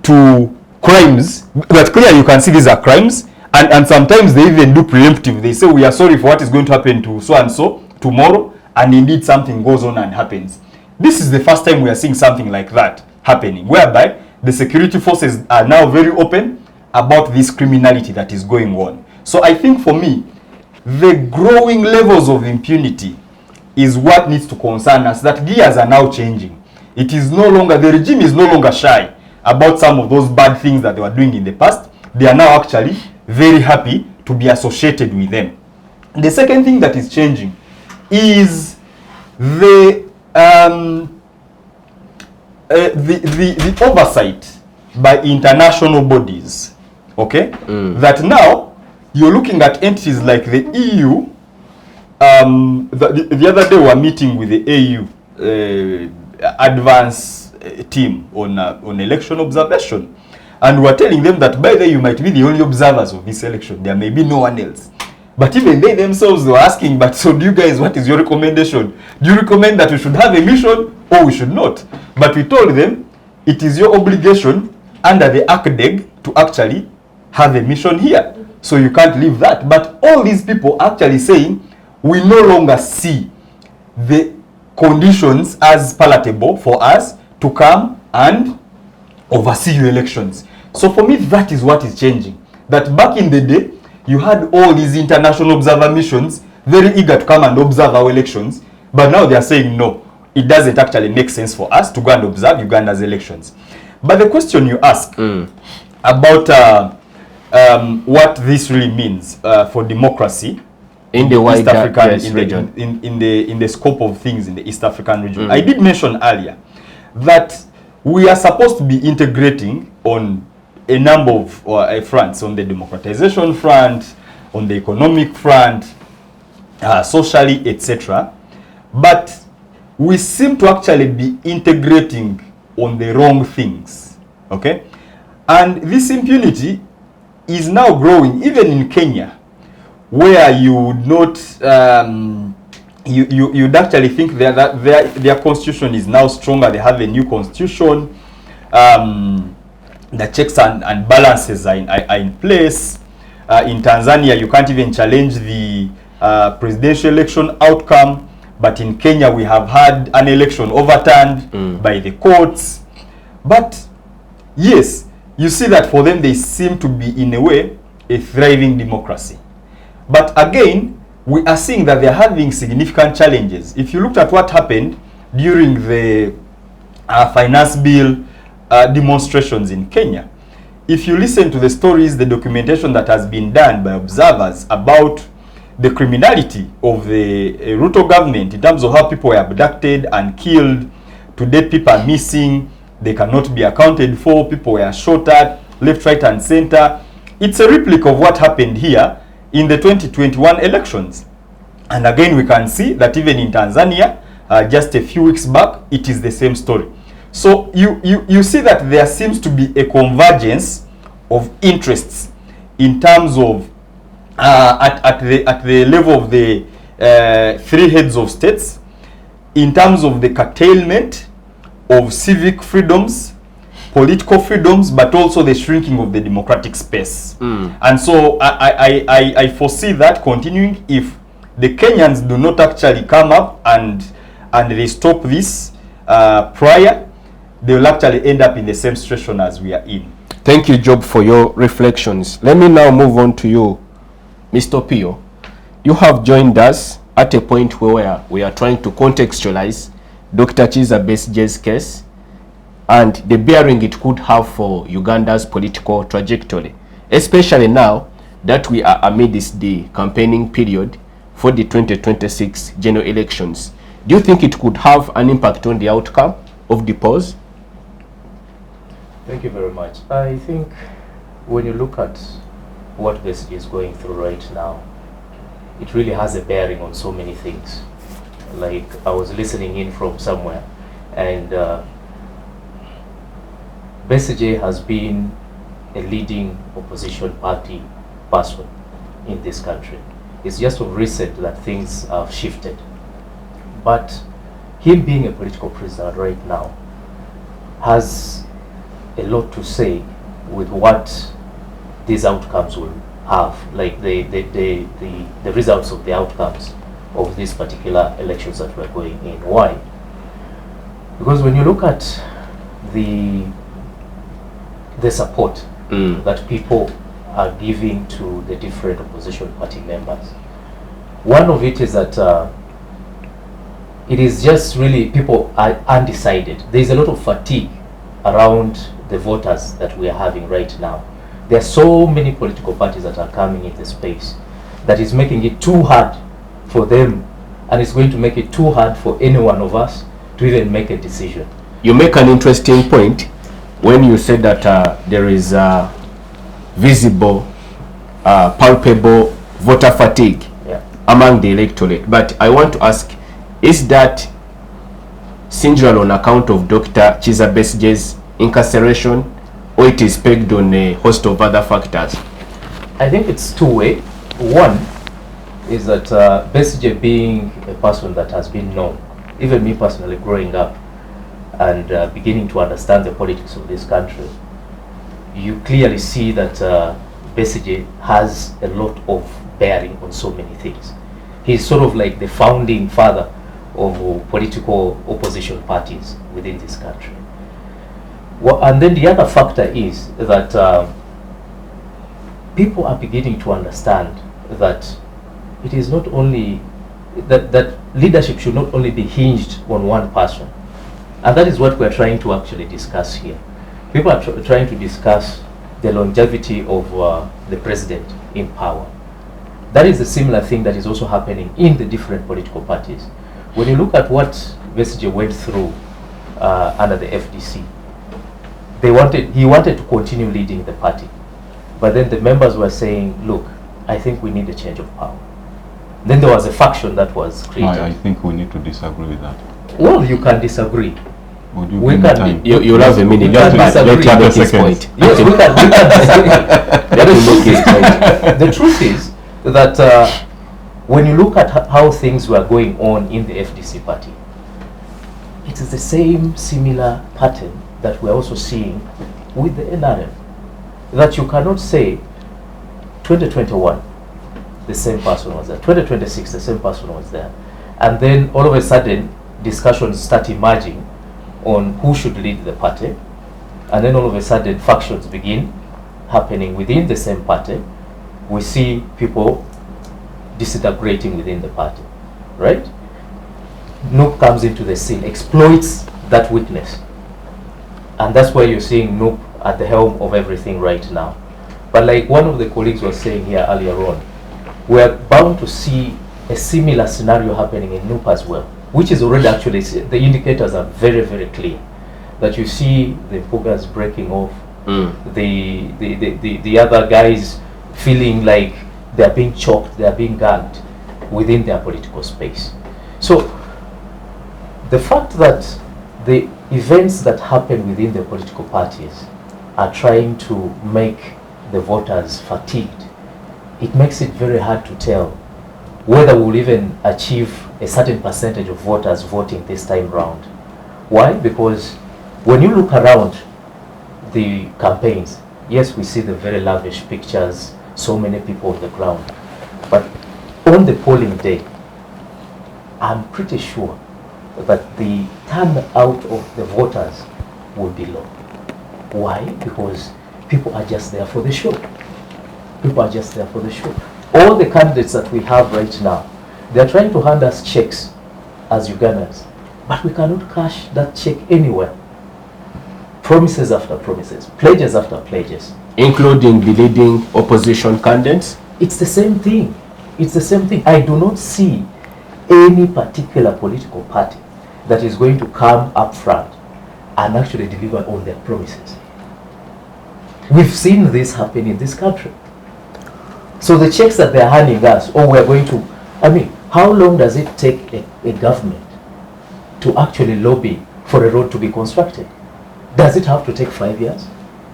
to crimes that clearly you can see these are crimes, and sometimes they even do preemptive. They say we are sorry for what is going to happen to so and so tomorrow, and indeed something goes on and happens. This is the first time we are seeing something like that happening, whereby the security forces are now very open about this criminality that is going on. So I think for me, the growing levels of impunity is what needs to concern us, that gears are now changing. It is no longer, the regime is no longer shy about some of those bad things that they were doing in the past. They are now actually very happy to be associated with them. The second thing that is changing is the oversight by international bodies, okay? That now you're looking at entities like the EU. The other day we were meeting with the AU advance team on election observation, and we were telling them that by the way you might be the only observers of this election. There may be no one else. But even they themselves were asking, but so do you guys, what is your recommendation? Do you recommend that we should have a mission or we should not? But we told them it is your obligation under the ACDEG to actually have a mission here. So you can't leave that. But all these people actually saying we no longer see the conditions as palatable for us to come and oversee your elections. So for me, that is what is changing. That back in the day, you had all these international observer missions very eager to come and observe our elections. But now they are saying, no, it doesn't actually make sense for us to go and observe Uganda's elections. But the question you ask about what this really means for democracy in the East wider African region, in the scope of things in the East African region, I did mention earlier that we are supposed to be integrating on a number of fronts, on the democratization front, on the economic front, socially, etc. But we seem to actually be integrating on the wrong things, okay? And this impunity is now growing even in Kenya, where you would not, you'd actually think that their constitution is now stronger. They have a new constitution. The checks and balances are in place. In Tanzania, you can't even challenge the presidential election outcome. But in Kenya, we have had an election overturned by the courts. But yes, you see that for them, they seem to be, in a way, a thriving democracy. But again, we are seeing that they're having significant challenges. If you looked at what happened during the finance bill demonstrations in Kenya, if you listen to the stories, the documentation that has been done by observers about the criminality of the Ruto government in terms of how people were abducted and killed, today people are missing, they cannot be accounted for, people were shot at, left, right and center. It's a replica of what happened here in the 2021 elections. And again, we can see that even in Tanzania, just a few weeks back, it is the same story. So you see that there seems to be a convergence of interests in terms of at the level of the three heads of states, in terms of the curtailment of civic freedoms, political freedoms, but also the shrinking of the democratic space. And so I foresee that continuing if the Kenyans do not actually come up and they stop this prior, they will actually end up in the same situation as we are in. Thank you, Job, for your reflections. Let me now move on to you, Mr. Opio. You have joined us at a point where we are trying to contextualize Dr. Kizza Besigye's case and the bearing it could have for Uganda's political trajectory, especially now that we are amidst the campaigning period for the 2026 general elections. Do you think it could have an impact on the outcome of the polls? Thank you very much. I think when you look at what Besigye is going through right now, it really has a bearing on so many things. Like, I was listening in from somewhere, and Besigye has been a leading opposition party person in this country. It's just of recent that things have shifted. But him being a political prisoner right now has a lot to say with what these outcomes will have, like the results of the outcomes of these particular elections that we're going in. Why? Because when you look at the support that people are giving to the different opposition party members, one of it is that it is just really people are undecided. There's a lot of fatigue around the voters that we are having right now. There are so many political parties that are coming into space that is making it too hard for them and it's going to make it too hard for any one of us to even make a decision. You make an interesting point when you said that there is visible, palpable voter fatigue among the electorate. But I want to ask, is that singular on account of Dr. Kizza Besigye's incarceration, or it is pegged on a host of other factors? I think it's two-way. One is that Besigye being a person that has been known, even me personally growing up and beginning to understand the politics of this country, you clearly see that Besigye has a lot of bearing on so many things. He's sort of like the founding father of political opposition parties within this country. Well, and then the other factor is that people are beginning to understand that it is not only that leadership should not only be hinged on one person, and that is what we're trying to actually discuss here. People are trying to discuss the longevity of the president in power. That is a similar thing that is also happening in the different political parties. When you look at what Bwesigye went through under the FDC, he wanted to continue leading the party. But then the members were saying, look, I think we need a change of power. Then there was a faction that was created. I think we need to disagree with that. Well, you can disagree. Would you We give me can time? You'll have a minute. We can Let him disagree. make his point. Yes, we can disagree. Let him make his point. The truth is that when you look at how things were going on in the FDC party, it is the same similar pattern that we're also seeing with the NRM. That you cannot say 2021, the same person was there, 2026, the same person was there, and then all of a sudden discussions start emerging on who should lead the party, and then all of a sudden factions begin happening within the same party. We see people disintegrating within the party, right? Noop comes into the scene, exploits that weakness, and that's why you're seeing Noop at the helm of everything right now. But like one of the colleagues was saying here earlier on, we're bound to see a similar scenario happening in Noop as well, which is already actually, the indicators are very, very clear. That you see the Pugas breaking off, the other guys feeling like they're being choked, they're being gagged within their political space. So the fact that the events that happen within the political parties are trying to make the voters fatigued, it makes it very hard to tell whether we'll even achieve a certain percentage of voters voting this time round. Why? Because when you look around the campaigns, yes, we see the very lavish pictures, so many people on the ground, but on the polling day, I'm pretty sure that the turnout of the voters will be low. Why? Because people are just there for the show. People are just there for the show. All the candidates that we have right now, they're trying to hand us checks as Ugandans, but we cannot cash that check anywhere. Promises after promises, pledges after pledges. Including the leading opposition candidates? It's the same thing. It's the same thing. I do not see any particular political party that is going to come up front and actually deliver on their promises. We've seen this happen in this country. So the checks that they're handing us, we're going to, how long does it take a government to actually lobby for a road to be constructed? Does it have to take 5 years?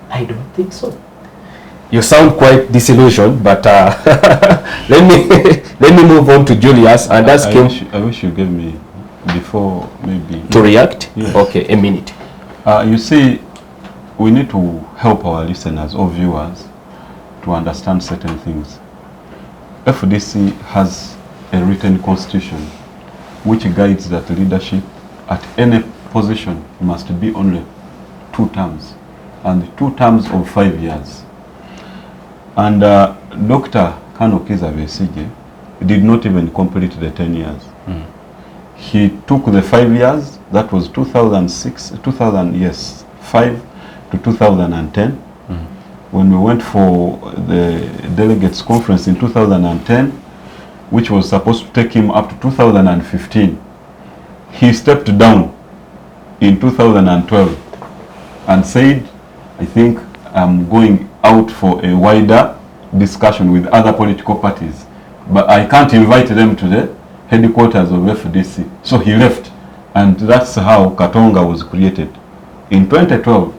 I don't think so. You sound quite disillusioned, but let me move on to Julius and ask him. I wish you gave me before maybe to react. Yes. Okay, a minute. You see, we need to help our listeners or viewers to understand certain things. FDC has a written constitution which guides that leadership at any position must be only 2 terms, and 2 terms of 5 years. And Dr. Kizza Besigye did not even complete the 10 years. He took the 5 years, that was 5 to 2010. When we went for the delegates conference in 2010, which was supposed to take him up to 2015, he stepped down in 2012 and said, I think I'm going out for a wider discussion with other political parties, but I can't invite them to the headquarters of FDC. So he left, and that's how Katonga was created in 2012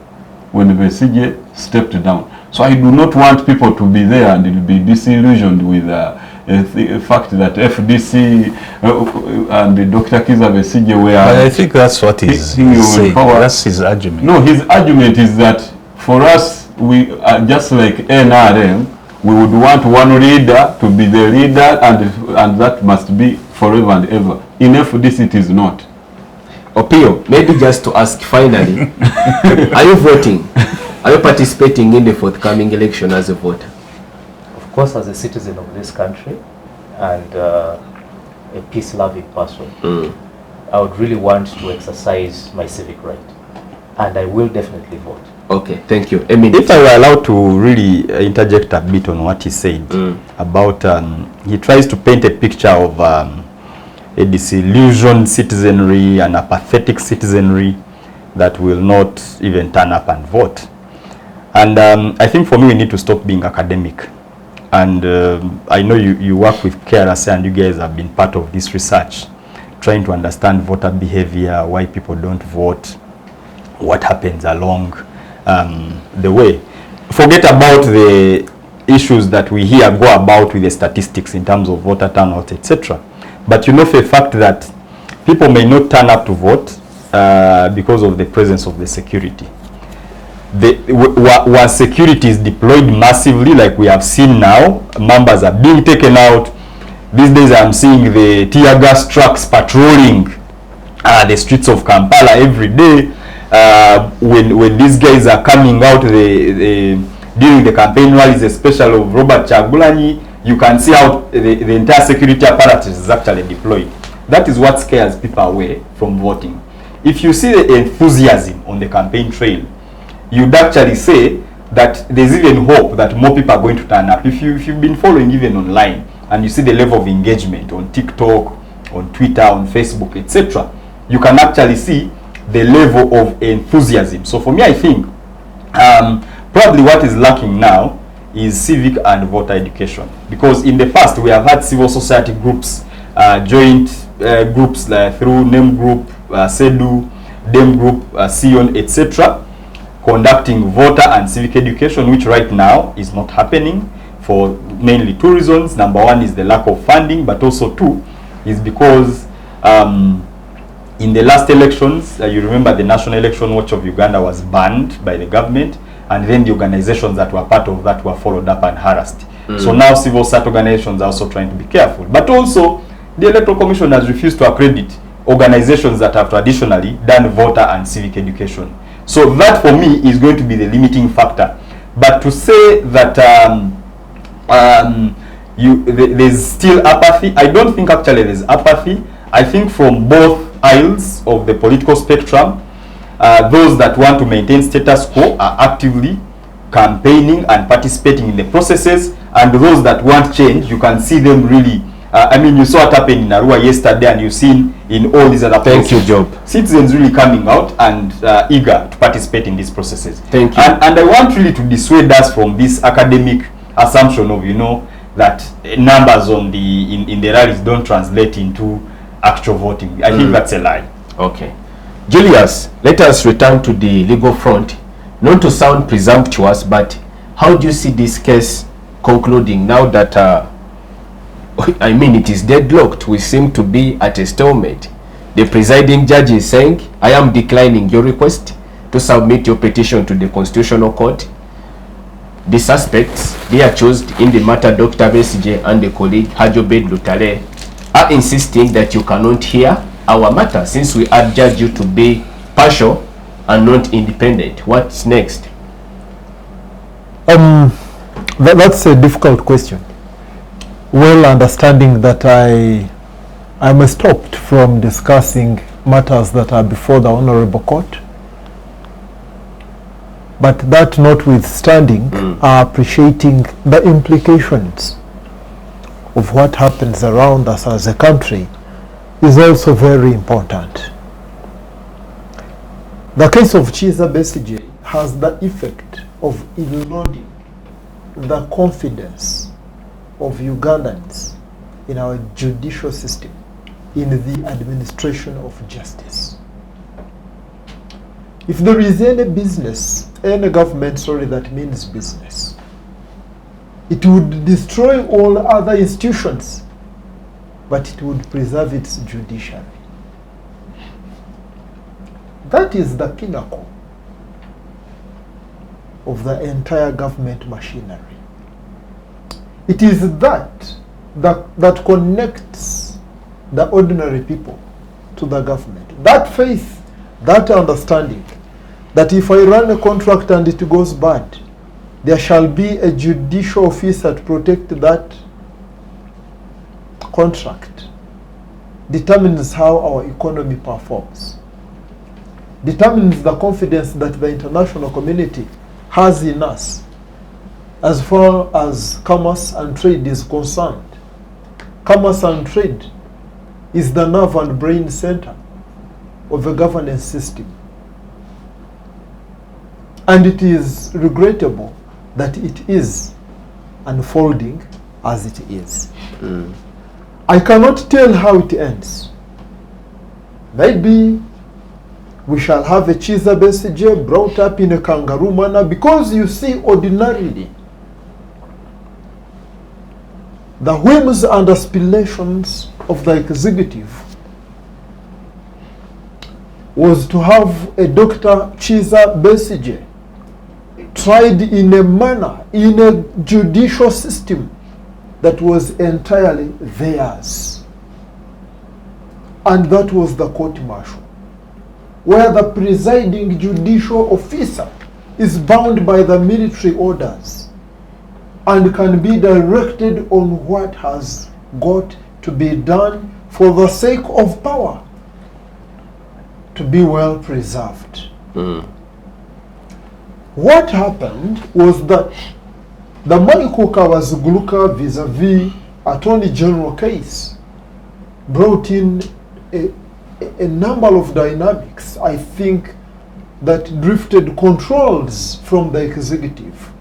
when Bwesigye stepped down. So I do not want people to be there and be disillusioned with the fact that FDC and Dr. Kizza Besigye were... I think that's what he's saying. That's his argument. No, his argument is that for us, we are just like NRM, we would want one leader to be the leader, and that must be forever and ever. In FDC, it is not. Opio, maybe just to ask finally, are you voting? Are you participating in the forthcoming election as a voter? Of course, as a citizen of this country and a peace-loving person, I would really want to exercise my civic right, and I will definitely vote. Okay, thank you. I mean, if I were allowed to really interject a bit on what he said about, he tries to paint a picture of a disillusioned citizenry and a pathetic citizenry that will not even turn up and vote. And I think for me, we need to stop being academic. And I know you work with KRC and you guys have been part of this research, trying to understand voter behavior, why people don't vote, what happens along the way. Forget about the issues that we hear go about with the statistics in terms of voter turnout, etc. But you know for a fact that people may not turn up to vote because of the presence of the security. Once security is deployed massively, like we have seen now, members are being taken out. These days I'm seeing the tear gas trucks patrolling the streets of Kampala every day. When these guys are coming out during the campaign rallies, especially of Robert Chagulanyi, you can see how the entire security apparatus is actually deployed. That is what scares people away from voting. If you see the enthusiasm on the campaign trail, you'd actually say that there's even hope that more people are going to turn up. If you've been following even online and you see the level of engagement on TikTok, on Twitter, on Facebook, etc., you can actually see the level of enthusiasm. So for me, I think probably what is lacking now is civic and voter education, because in the past we have had civil society groups, joint groups through Name Group, SEDU, Dem Group, Sion, etc., conducting voter and civic education, which right now is not happening for mainly two reasons. Number one is the lack of funding, but also two is because in the last elections, you remember the National Election Watch of Uganda was banned by the government, and then the organizations that were part of that were followed up and harassed. So now civil society organizations are also trying to be careful. But also, the Electoral Commission has refused to accredit organizations that have traditionally done voter and civic education. So that for me is going to be the limiting factor. But to say that there's still apathy, I don't think actually there's apathy. I think from both aisles of the political spectrum, those that want to maintain status quo are actively campaigning and participating in the processes, and those that want change, you can see them really. I mean, you saw it happen in Arua yesterday, and you've seen in all these other processes. Thank you, Job. Citizens really coming out and eager to participate in these processes. Thank you. And I want really to dissuade us from this academic assumption of, you know, that numbers on in the rallies don't translate into actual voting. I think that's a lie. Okay. Julius, let us return to the legal front. Not to sound presumptuous, but how do you see this case concluding now that, I mean, it is deadlocked? We seem to be at a stalemate. The presiding judge is saying, I am declining your request to submit your petition to the Constitutional Court. The suspects, the accused in the matter, Dr. Besigye and the colleague Ojobile Lutale, are insisting that you cannot hear our matter since we adjudge you to be partial and not independent. What's next? That's a difficult question. Well, understanding that I'm stopped from discussing matters that are before the Honorable Court. But that notwithstanding, appreciating the implications of what happens around us as a country is also very important. The case of Kizza Besigye has the effect of eroding the confidence of Ugandans in our judicial system, in the administration of justice. If there is any business, any government, that means business, it would destroy all other institutions, but it would preserve its judiciary. That is the pinnacle of the entire government machinery. It is that connects the ordinary people to the government. That faith, that understanding, that if I run a contract and it goes bad, there shall be a judicial officer to protect that contract, determines how our economy performs, determines the confidence that the international community has in us as far as commerce and trade is concerned. Commerce and trade is the nerve and brain center of the governance system. And it is regrettable that it is unfolding as it is. I cannot tell how it ends. Maybe we shall have a Kizza Besigye brought up in a kangaroo manner, because you see, ordinarily, the whims and aspirations of the executive was to have a Dr. Kizza Besigye tried in a manner, in a judicial system that was entirely theirs. And that was the court-martial, where the presiding judicial officer is bound by the military orders and can be directed on what has got to be done for the sake of power to be well preserved. What happened was that the Michael Kawazuguluka vis-a-vis Attorney General case brought in a number of dynamics, I think, that drifted controls from the executive.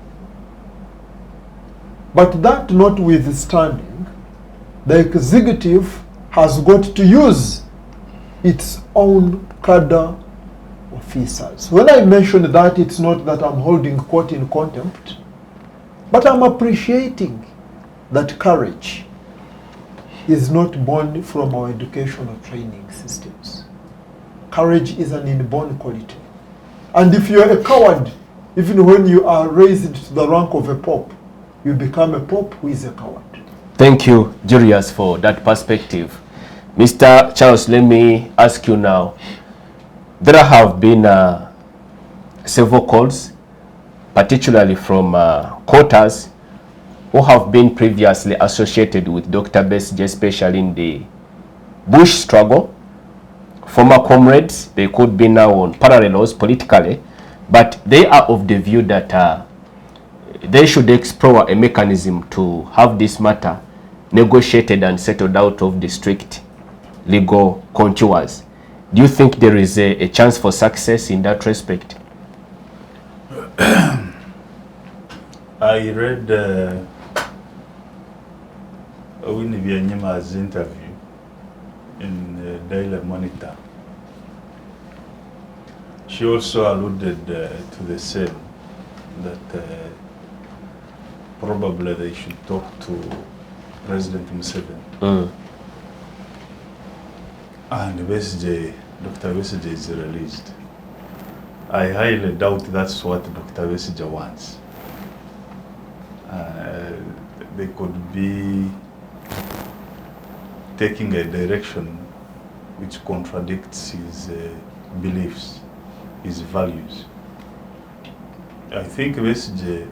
But that notwithstanding, the executive has got to use its own cadre officers. When I mention that, it's not that I'm holding court in contempt, but I'm appreciating that courage is not born from our educational training systems. Courage is an inborn quality. And if you're a coward, even when you are raised to the rank of a pope, you become a pope who is a coward. Thank you, Julius, for that perspective. Mr. Charles, let me ask you now. There have been several calls, particularly from quarters who have been previously associated with Dr. Besigye, especially in the Bush struggle. Former comrades, they could be now on parallels politically, but they are of the view that they should explore a mechanism to have this matter negotiated and settled out of the strict legal contours. Do you think there is a chance for success in that respect? I read Winnie Byanyema's interview in Daily Monitor. She also alluded to the same, that probably they should talk to President Museveni. And Besigye, Dr. Besigye is released. I highly doubt that's what Dr. Besigye wants. They could be taking a direction which contradicts his beliefs, his values. I think Besigye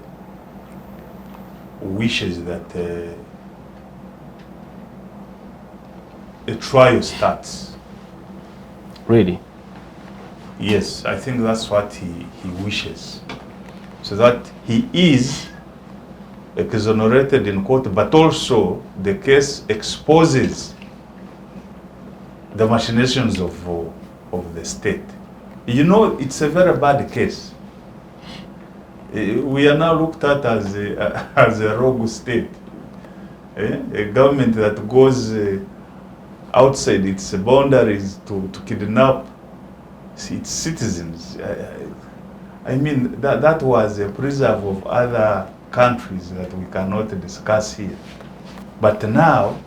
wishes that a trial starts. Really? Yes, I think that's what he wishes. So that he is exonerated in court, but also the case exposes the machinations of the state. You know, it's a very bad case. We are now looked at as a rogue state, a government that goes outside its boundaries to kidnap its citizens. I mean, that was a preserve of other countries that we cannot discuss here. But now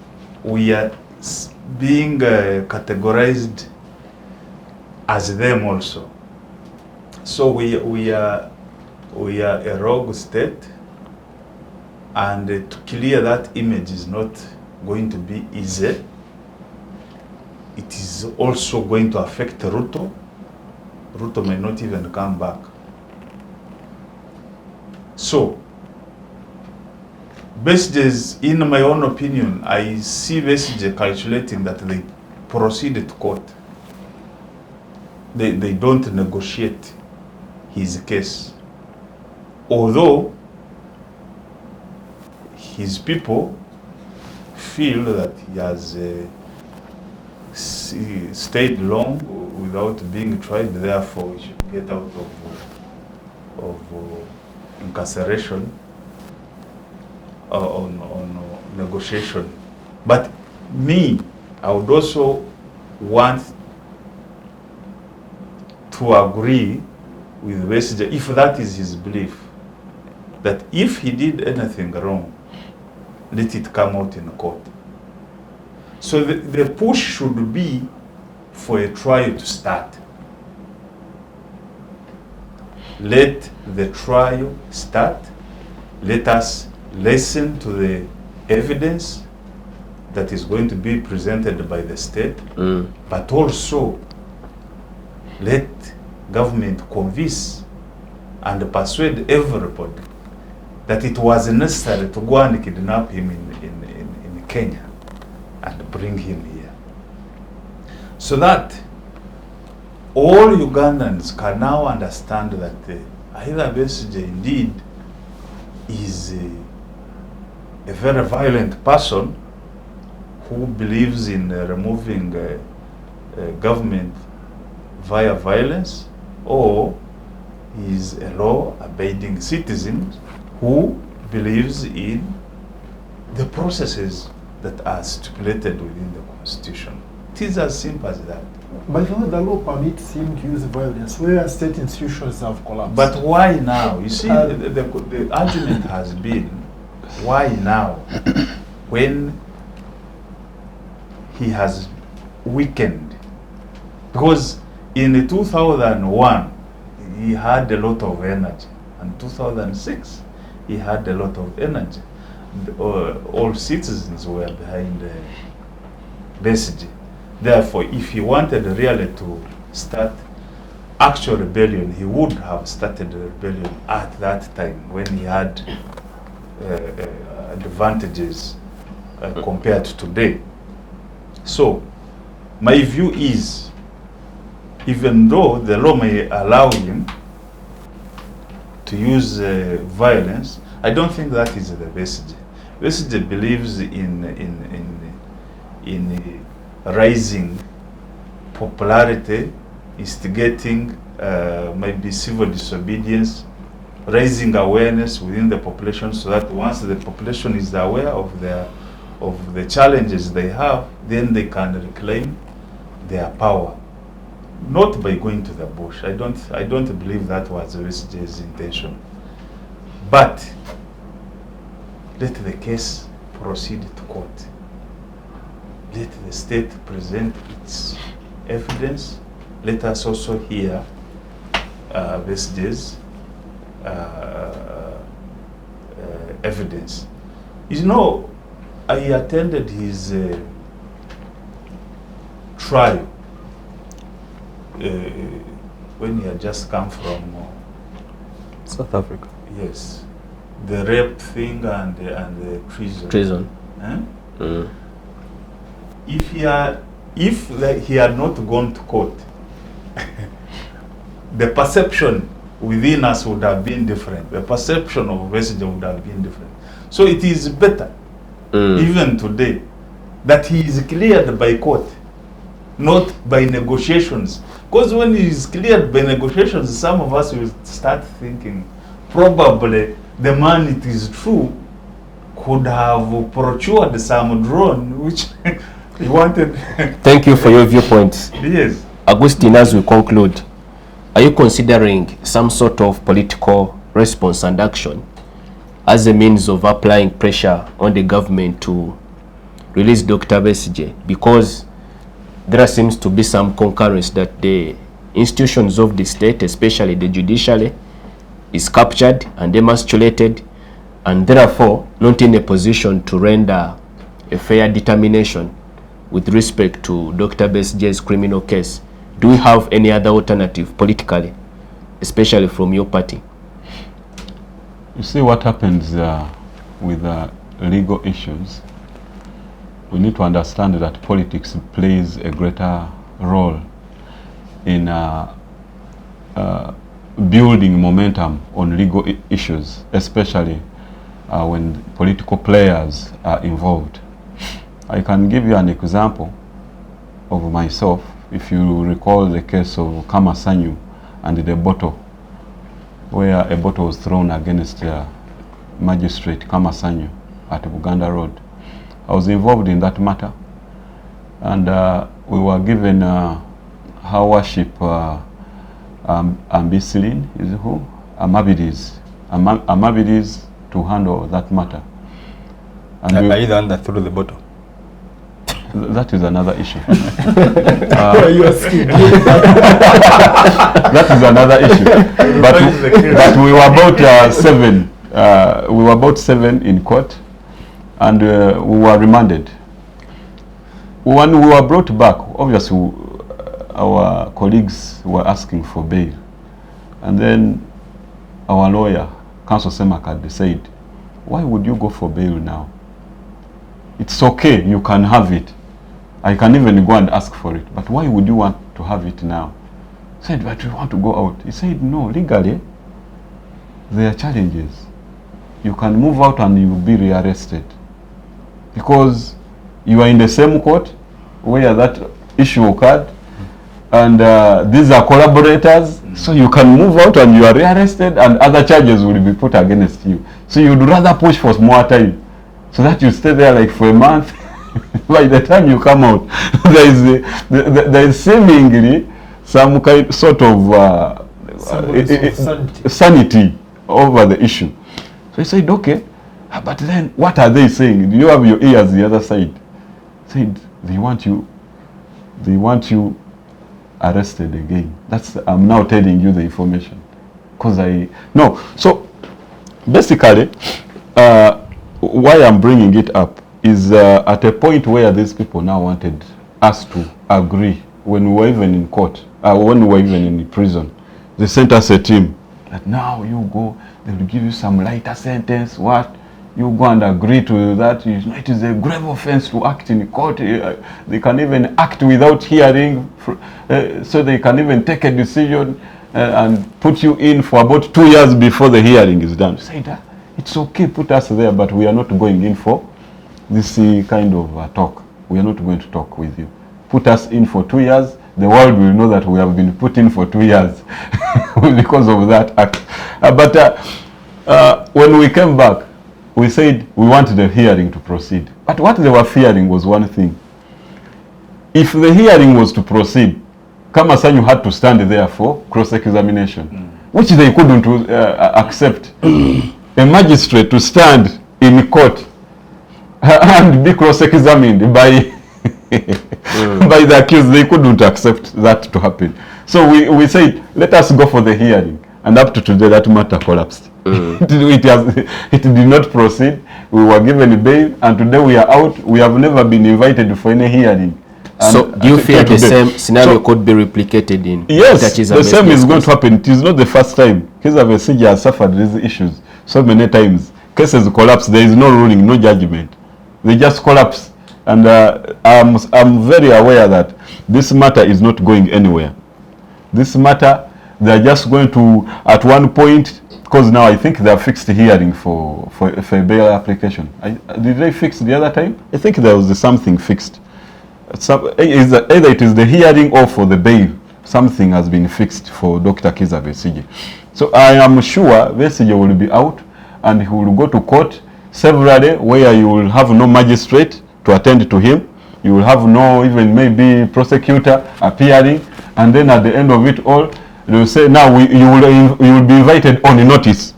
we are being categorized as them also. So we are a rogue state, and to clear that image is not going to be easy. It is also going to affect Ruto. Ruto may not even come back. So, Besigye, in my own opinion, I see Besigye calculating that they proceed to court. They don't negotiate his case. Although his people feel that he has stayed long without being tried, therefore he should get out of incarceration on negotiation. But me, I would also want to agree with Bwesigye, if that is his belief, that if he did anything wrong, let it come out in court. So the push should be for a trial to start. Let the trial start. Let us listen to the evidence that is going to be presented by the state, but also let government convince and persuade everybody that it was necessary to go and kidnap him in Kenya and bring him here. So that all Ugandans can now understand that either Besigye indeed is a very violent person who believes in removing government via violence, or he is a law-abiding citizen who believes in the processes that are stipulated within the Constitution. It is as simple as that. But the law permits him to use violence, whereas state institutions have collapsed. But why now? You see, the argument has been, why now, when he has weakened? Because in 2001, he had a lot of energy, and 2006, he had a lot of energy. All citizens were behind Besigye. Therefore, if he wanted really to start actual rebellion, he would have started a rebellion at that time when he had advantages compared to today. So, my view is, even though the law may allow him to use violence, I don't think that is the Besigye. Besigye believes in rising popularity, instigating maybe civil disobedience, raising awareness within the population, so that once the population is aware of the challenges they have, then they can reclaim their power. Not by going to the bush. I don't believe that was Besigye's intention. But let the case proceed to court. Let the state present its evidence. Let us also hear Besigye's evidence. You know, I attended his trial when he had just come from South Africa. Yes, the rape thing and the treason. Treason. If he had not gone to court, the perception within us would have been different. The perception of Bwesigye would have been different. So it is better, even today, that he is cleared by court, not by negotiations. Because when he is cleared by negotiations, some of us will start thinking, probably the man, it is true, could have procured some drone, which he wanted. Thank you for your viewpoints. Yes. Augustine, as we conclude, are you considering some sort of political response and action as a means of applying pressure on the government to release Dr. Besigye? Because there seems to be some concurrence that the institutions of the state, especially the judiciary, is captured and emasculated, and therefore not in a position to render a fair determination with respect to Dr. Besigye's criminal case. Do we have any other alternative politically, especially from your party? You see what happens with legal issues. We need to understand that politics plays a greater role in building momentum on legal issues, especially when political players are involved. I can give you an example of myself. If you recall the case of Kamasanyu and the bottle, where a bottle was thrown against Magistrate Kamasanyu at Buganda Road. I was involved in that matter, and we were given our worship Ambicillin, is who? Amabides to handle that matter. And Are you the one that threw the bottle? That is another issue. You are scared. That is another issue. But we were about 7. We were about 7 in court, and we were remanded. When we were brought back, obviously our colleagues were asking for bail, and then our lawyer, Counsel Semakad, said, "Why would you go for bail now? It's okay, you can have it. I can even go and ask for it. But why would you want to have it now?" I said, "But we want to go out." He said, "No, legally, there are challenges. You can move out and you will be rearrested. Because you are in the same court where that issue occurred. And these are collaborators. So you can move out and you are rearrested and other charges will be put against you. So you'd rather push for more time, so that you stay there like for a month." By the time you come out, there is seemingly some kind sort of sanity over the issue. So he said, "Okay, but then what are they saying? Do you have your ears the other side?" He said, they want you arrested again. I'm now telling you the information. So basically, why I'm bringing it up is at a point where these people now wanted us to agree when we were even in court, when we were even in prison. They sent us a team that now you go, they will give you some lighter sentence, what? You go and agree to that. It is a grave offense to act in court. They can even act without hearing, so they can even take a decision and put you in for about 2 years before the hearing is done. Say that it's okay, put us there, but we are not going in for this kind of talk. We are not going to talk with you. Put us in for 2 years. The world will know that we have been put in for 2 years because of that act. But when we came back, we said we wanted the hearing to proceed. But what they were fearing was one thing. If the hearing was to proceed, Kamasanyu had to stand there for cross-examination, which they couldn't accept. A magistrate to stand in court and be cross-examined by by the accused, they couldn't accept that to happen. So we said, let us go for the hearing. And up to today, that matter collapsed. It did not proceed. We were given bail, and today we are out. We have never been invited for any hearing. So do you fear the same scenario could be replicated in? Yes, the same is going to happen. It is not the first time. Kizza Besigye has suffered these issues so many times. Cases collapse. There is no ruling, no judgment. They just collapse. And I'm very aware that this matter is not going anywhere. This matter, they are just going to, at one point, because now I think they have fixed hearing for a bail application. Did they fix the other time? I think there was something fixed. Either it is the hearing or for the bail. Something has been fixed for Dr. Kizza Besigye. So I am sure Besigye will be out and he will go to court severally, where you will have no magistrate to attend to him. You will have no even maybe prosecutor appearing, and then at the end of it all, they will say, now you will be invited on a notice,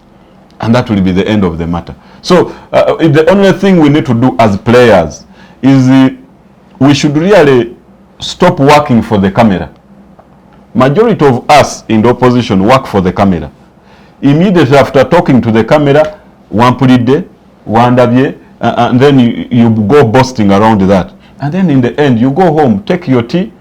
and that will be the end of the matter. So the only thing we need to do as players is we should really stop working for the camera. Majority of us in the opposition work for the camera. Immediately after talking to the camera, one pulide, one dabye, and then you go boasting around that. And then in the end, you go home, take your tea.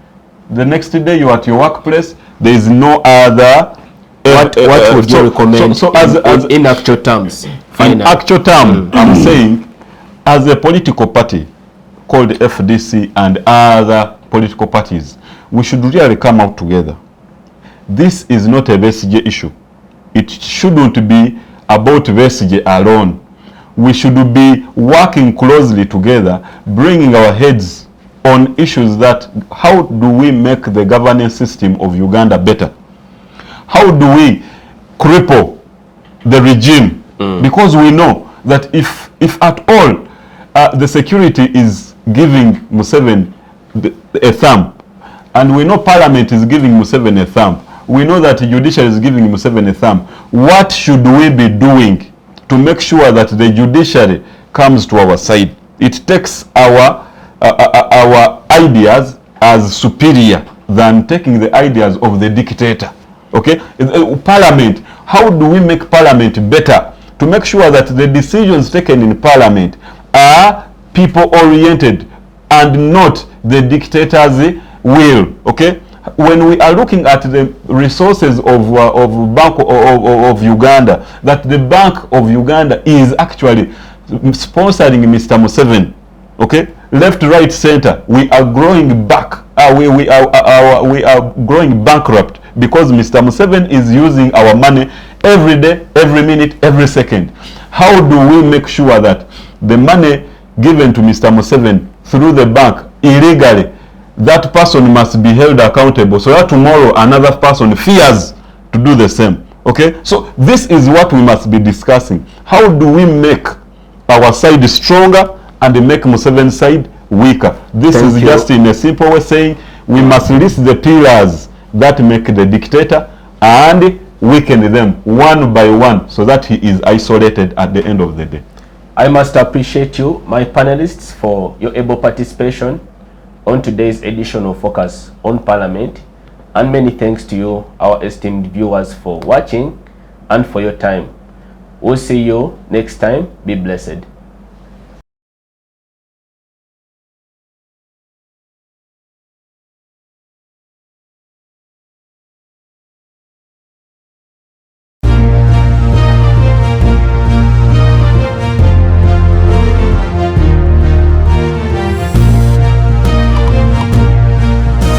The next day, you're at your workplace. There is no other. What would you recommend in actual terms? In actual terms, I'm saying, as a political party called FDC and other political parties, we should really come out together. This is not a Besigye issue. It shouldn't be about Besigye alone. We should be working closely together, bringing our heads on issues that how do we make the governance system of Uganda better? How do we cripple the regime? Because we know that if at all the security is giving Museveni a thumb, and we know Parliament is giving Museveni a thumb, we know that the judiciary is giving Museveni a thumb, what should we be doing to make sure that the judiciary comes to our side? It takes our ideas as superior than taking the ideas of the dictator. Okay? Parliament, how do we make Parliament better to make sure that the decisions taken in Parliament are people-oriented and not the dictator's will? Okay? When we are looking at the resources of Bank of Uganda, that the Bank of Uganda is actually sponsoring Mr. Museveni, okay, left, right, center, we are growing back. We are growing bankrupt because Mr. Museveni is using our money every day, every minute, every second. How do we make sure that the money given to Mr. Museveni through the bank illegally, that person must be held accountable, so that tomorrow another person fears to do the same? Okay, so this is what we must be discussing. How do we make our side stronger and make Museveni's side weaker? This is just in a simple way saying we must list the pillars that make the dictator and weaken them one by one so that he is isolated at the end of the day. I must appreciate you, my panelists, for your able participation on today's edition of Focus on Parliament, and many thanks to you, our esteemed viewers, for watching and for your time. We'll see you next time. Be blessed.